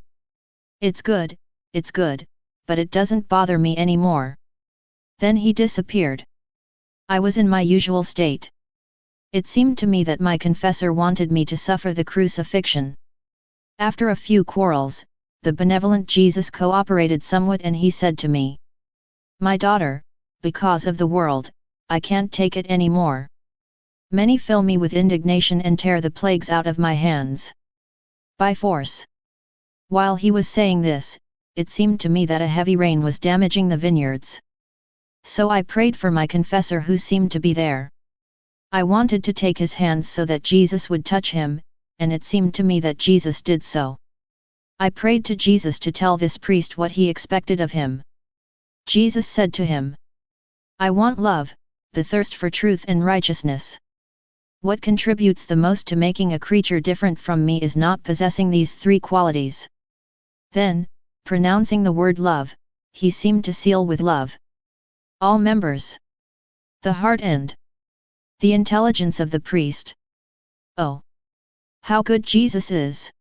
It's good, but it doesn't bother me anymore." Then he disappeared. I was in my usual state. It seemed to me that my confessor wanted me to suffer the crucifixion. After a few quarrels, the benevolent Jesus cooperated somewhat and he said to me, "My daughter, because of the world, I can't take it anymore. Many fill me with indignation and tear the plagues out of my hands. By force." While he was saying this, it seemed to me that a heavy rain was damaging the vineyards. So I prayed for my confessor who seemed to be there. I wanted to take his hands so that Jesus would touch him, and it seemed to me that Jesus did so. I prayed to Jesus to tell this priest what he expected of him. Jesus said to him, "I want love, the thirst for truth and righteousness. What contributes the most to making a creature different from me is not possessing these three qualities." Then, pronouncing the word love, he seemed to seal with love all members, the heart and the intelligence of the priest. Oh! How good Jesus is!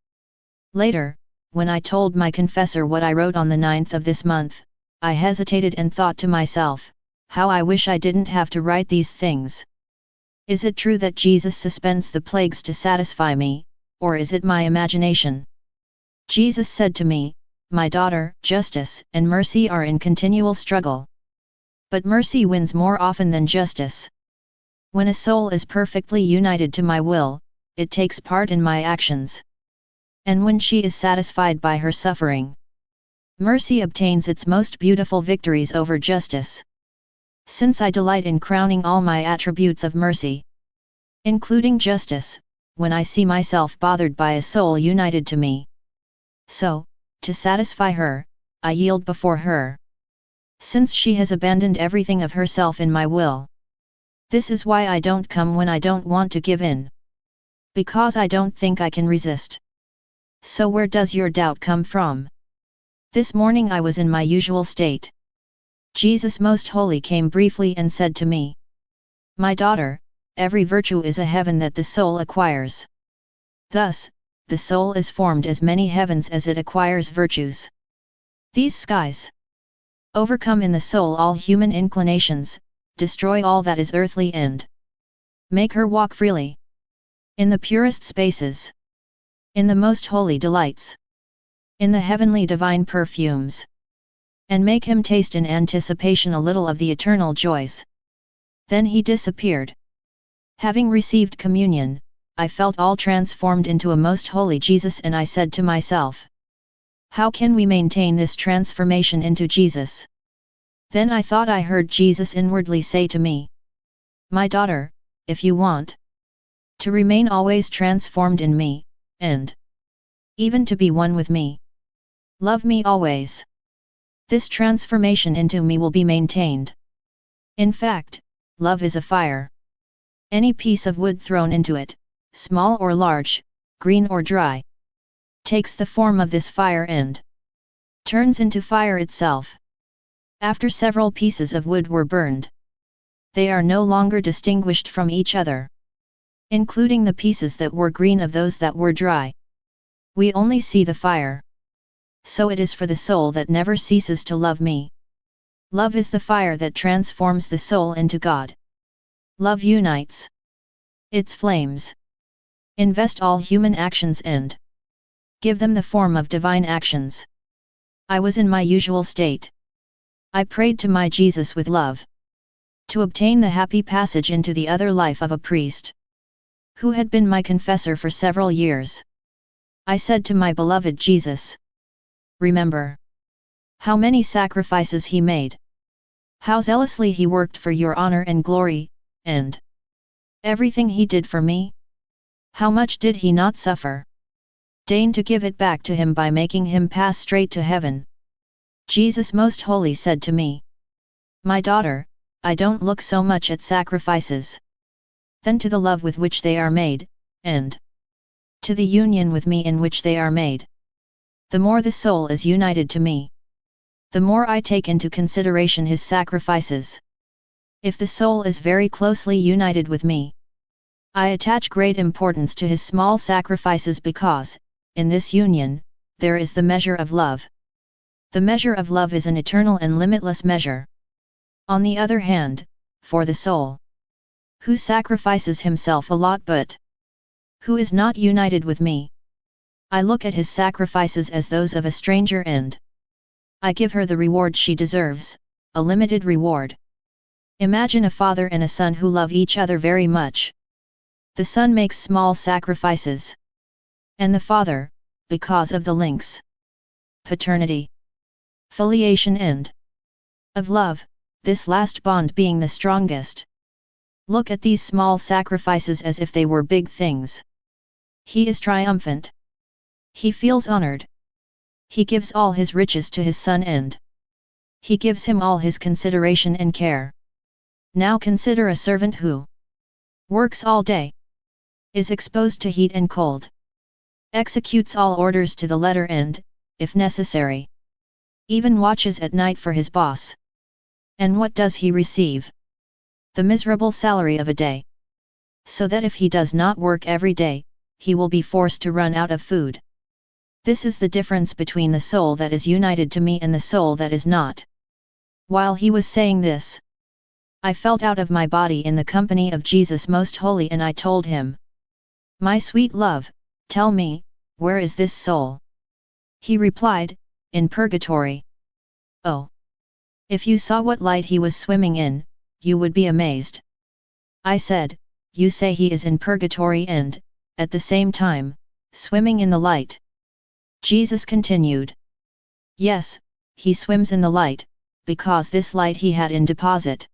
Later, when I told my confessor what I wrote on the 9th of this month, I hesitated and thought to myself, how I wish I didn't have to write these things. Is it true that Jesus suspends the plagues to satisfy me, or is it my imagination? Jesus said to me, "My daughter, justice and mercy are in continual struggle. But mercy wins more often than justice. When a soul is perfectly united to my will, it takes part in my actions. And when she is satisfied by her suffering, mercy obtains its most beautiful victories over justice. Since I delight in crowning all my attributes of mercy, including justice, when I see myself bothered by a soul united to me. So, to satisfy her, I yield before her. Since she has abandoned everything of herself in my will. This is why I don't come when I don't want to give in. Because I don't think I can resist. So where does your doubt come from? This morning I was in my usual state. Jesus Most Holy came briefly and said to me, "My daughter, every virtue is a heaven that the soul acquires. Thus, the soul is formed as many heavens as it acquires virtues. These skies overcome in the soul all human inclinations, destroy all that is earthly and make her walk freely in the purest spaces, in the most holy delights, in the heavenly divine perfumes, and make him taste in anticipation a little of the eternal joys." Then he disappeared. Having received communion, I felt all transformed into a most holy Jesus and I said to myself, how can we maintain this transformation into Jesus? Then I thought I heard Jesus inwardly say to me, "My daughter, if you want to remain always transformed in me, and even to be one with me, love me always. This transformation into me will be maintained. In fact, love is a fire. Any piece of wood thrown into it, small or large, green or dry, takes the form of this fire and turns into fire itself. After several pieces of wood were burned, they are no longer distinguished from each other, including the pieces that were green of those that were dry. We only see the fire. So it is for the soul that never ceases to love me. Love is the fire that transforms the soul into God. Love unites its flames. Invest all human actions and give them the form of divine actions." I was in my usual state. I prayed to my Jesus with love, to obtain the happy passage into the other life of a priest, who had been my confessor for several years. I said to my beloved Jesus, "Remember how many sacrifices he made, how zealously he worked for your honor and glory, and everything he did for me. How much did he not suffer? Deign to give it back to him by making him pass straight to heaven. Jesus Most Holy said to me, My daughter, I don't look so much at sacrifices, than to the love with which they are made, and to the union with me in which they are made. The more the soul is united to me, the more I take into consideration his sacrifices. If the soul is very closely united with me, I attach great importance to his small sacrifices because, in this union, there is the measure of love. The measure of love is an eternal and limitless measure. On the other hand, for the soul, who sacrifices himself a lot but who is not united with me, I look at his sacrifices as those of a stranger and I give her the reward she deserves, a limited reward. Imagine a father and a son who love each other very much. The son makes small sacrifices, and the father, because of the links, paternity, filiation and of love, this last bond being the strongest, look at these small sacrifices as if they were big things. He is triumphant. He feels honored. He gives all his riches to his son and he gives him all his consideration and care. Now consider a servant who works all day, is exposed to heat and cold, executes all orders to the letter and, if necessary, even watches at night for his boss. And what does he receive? The miserable salary of a day. So that if he does not work every day, he will be forced to run out of food. This is the difference between the soul that is united to me and the soul that is not. While he was saying this, I felt out of my body in the company of Jesus Most Holy, and I told him, My sweet love, tell me, where is this soul? He replied, In purgatory. Oh! If you saw what light he was swimming in, you would be amazed. I said, You say he is in purgatory and, at the same time, swimming in the light. Jesus continued, Yes, he swims in the light, because this light he had in deposit.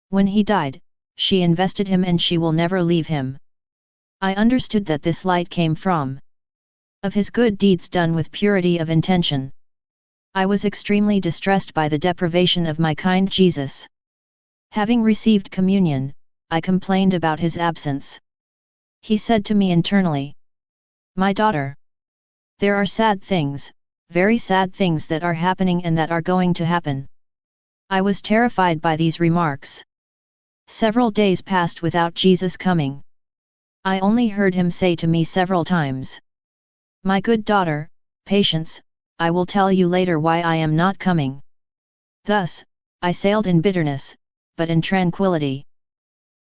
When he died, she invested him and she will never leave him. I understood that this light came from of his good deeds done with purity of intention. I was extremely distressed by the deprivation of my kind Jesus. Having received communion, I complained about his absence. He said to me internally, My daughter, there are sad things, very sad things that are happening and that are going to happen. I was terrified by these remarks. Several days passed without Jesus coming. I only heard him say to me several times, My good daughter, patience, I will tell you later why I am not coming. Thus, I sailed in bitterness, but in tranquility.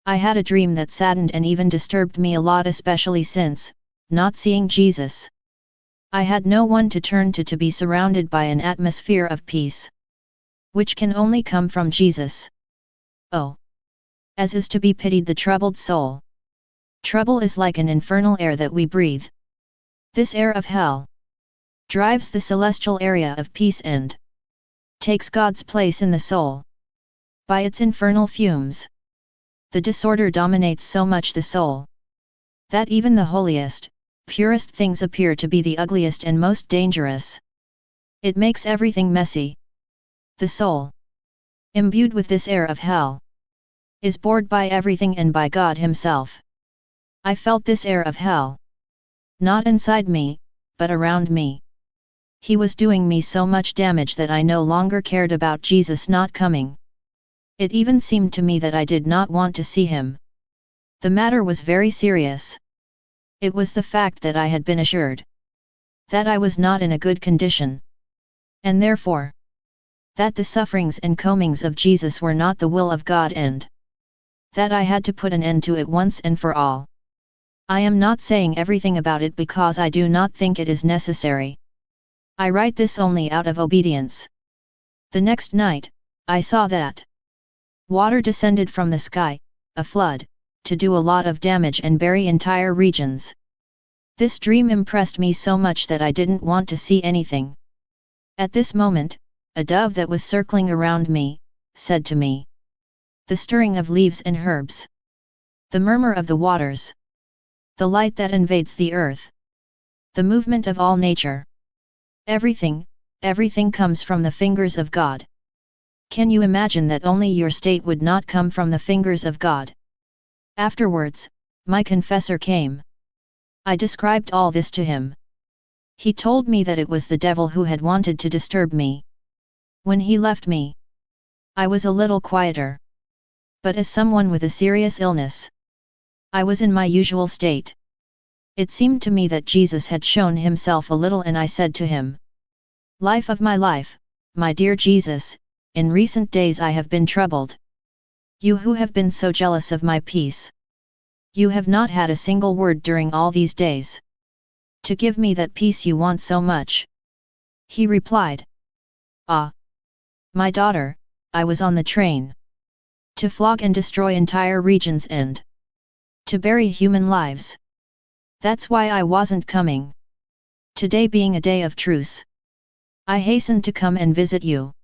I had a dream that saddened and even disturbed me a lot, especially since, not seeing Jesus, I had no one to turn to be surrounded by an atmosphere of peace, which can only come from Jesus. Oh! As is to be pitied the troubled soul. Trouble is like an infernal air that we breathe. This air of hell drives the celestial area of peace and takes God's place in the soul. By its infernal fumes, the disorder dominates so much the soul, that even the holiest, purest things appear to be the ugliest and most dangerous. It makes everything messy. The soul, imbued with this air of hell, is bored by everything and by God Himself. I felt this air of hell, not inside me, but around me. He was doing me so much damage that I no longer cared about Jesus not coming. It even seemed to me that I did not want to see Him. The matter was very serious. It was the fact that I had been assured that I was not in a good condition, and therefore that the sufferings and comings of Jesus were not the will of God, and that I had to put an end to it once and for all. I am not saying everything about it because I do not think it is necessary. I write this only out of obedience. The next night, I saw that water descended from the sky, a flood, to do a lot of damage and bury entire regions. This dream impressed me so much that I didn't want to see anything. At this moment, a dove that was circling around me, said to me, the stirring of leaves and herbs, the murmur of the waters, the light that invades the earth, the movement of all nature. Everything comes from the fingers of God. Can you imagine that only your state would not come from the fingers of God? Afterwards, my confessor came. I described all this to him. He told me that it was the devil who had wanted to disturb me. When he left me, I was a little quieter. But as someone with a serious illness, I was in my usual state. It seemed to me that Jesus had shown himself a little, and I said to him, "Life of my life, my dear Jesus, in recent days I have been troubled. You who have been so jealous of my peace. You have not had a single word during all these days to give me that peace you want so much." He replied, "Ah, my daughter, I was on the train to flog and destroy entire regions and to bury human lives. That's why I wasn't coming. Today being a day of truce, I hastened to come and visit you.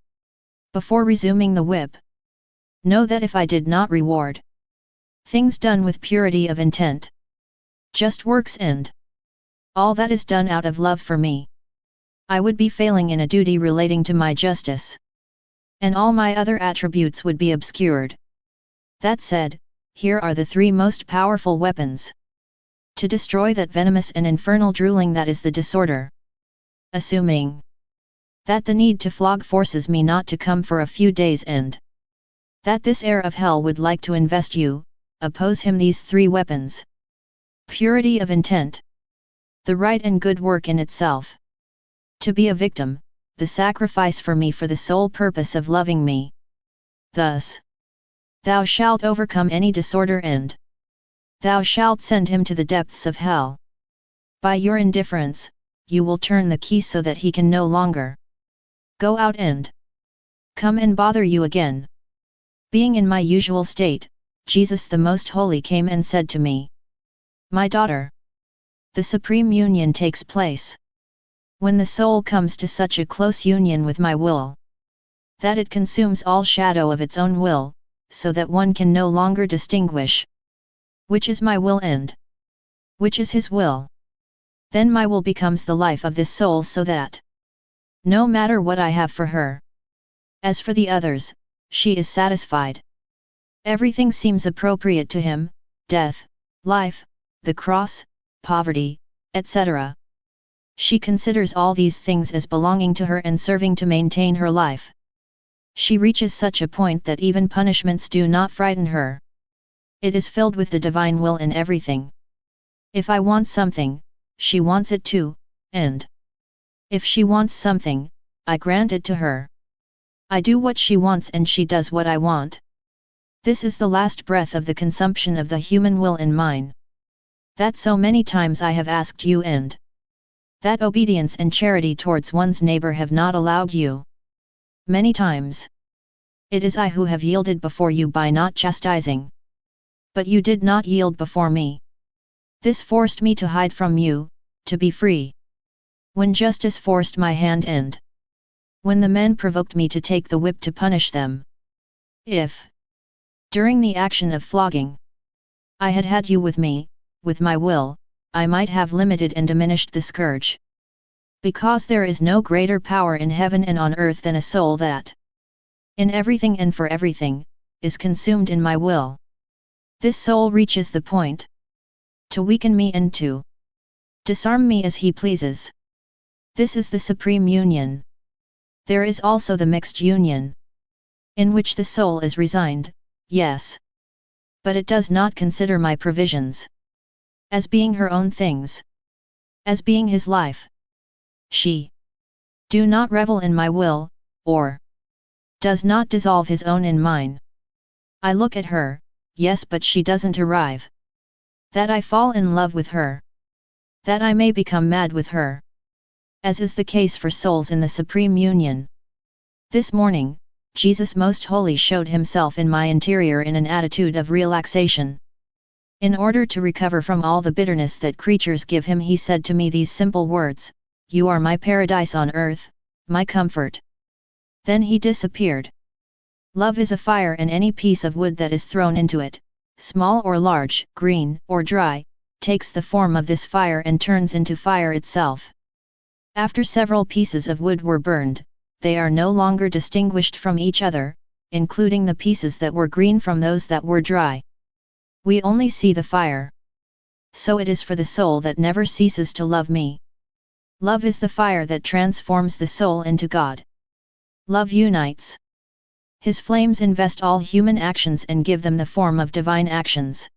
Before resuming the whip, know that if I did not reward things done with purity of intent, just works and all that is done out of love for me, I would be failing in a duty relating to my justice, and all my other attributes would be obscured. That said, here are the three most powerful weapons to destroy that venomous and infernal drooling that is the disorder. Assuming that the need to flog forces me not to come for a few days and that this heir of hell would like to invest you, oppose him these three weapons. Purity of intent, the right and good work in itself. To be a victim, the sacrifice for me for the sole purpose of loving me. Thus, thou shalt overcome any disorder and thou shalt send him to the depths of hell. By your indifference, you will turn the key so that he can no longer go out and come and bother you again. Being in my usual state, Jesus the Most Holy came and said to me, "My daughter, the supreme union takes place when the soul comes to such a close union with my will, that it consumes all shadow of its own will, so that one can no longer distinguish which is my will and which is his will. Then my will becomes the life of this soul, so that no matter what I have for her, as for the others, she is satisfied. Everything seems appropriate to him, death, life, the cross, poverty, etc. She considers all these things as belonging to her and serving to maintain her life. She reaches such a point that even punishments do not frighten her. It is filled with the divine will in everything. If I want something, she wants it too, and if she wants something, I grant it to her. I do what she wants and she does what I want. This is the last breath of the consumption of the human will in mine. That so many times I have asked you, and that obedience and charity towards one's neighbor have not allowed you. Many times. It is I who have yielded before you by not chastising. But you did not yield before me. This forced me to hide from you, to be free. When justice forced my hand and when the men provoked me to take the whip to punish them. If, during the action of flogging, I had had you with me, with my will, I might have limited and diminished the scourge. Because there is no greater power in heaven and on earth than a soul that, in everything and for everything, is consumed in my will. This soul reaches the point to weaken me and to disarm me as he pleases. This is the supreme union. There is also the mixed union, in which the soul is resigned, yes, but it does not consider my provisions as being her own things, as being his life. She do not revel in my will, or does not dissolve his own in mine. I look at her, yes, but she doesn't arrive. That I fall in love with her, that I may become mad with her, as is the case for souls in the supreme union. This morning, Jesus Most Holy showed himself in my interior in an attitude of relaxation. In order to recover from all the bitterness that creatures give him, he said to me these simple words, "You are my paradise on earth, my comfort." Then he disappeared. Love is a fire, and any piece of wood that is thrown into it, small or large, green or dry, takes the form of this fire and turns into fire itself. After several pieces of wood were burned, they are no longer distinguished from each other, including the pieces that were green from those that were dry. We only see the fire. So it is for the soul that never ceases to love me. Love is the fire that transforms the soul into God. Love unites. His flames invest all human actions and give them the form of divine actions.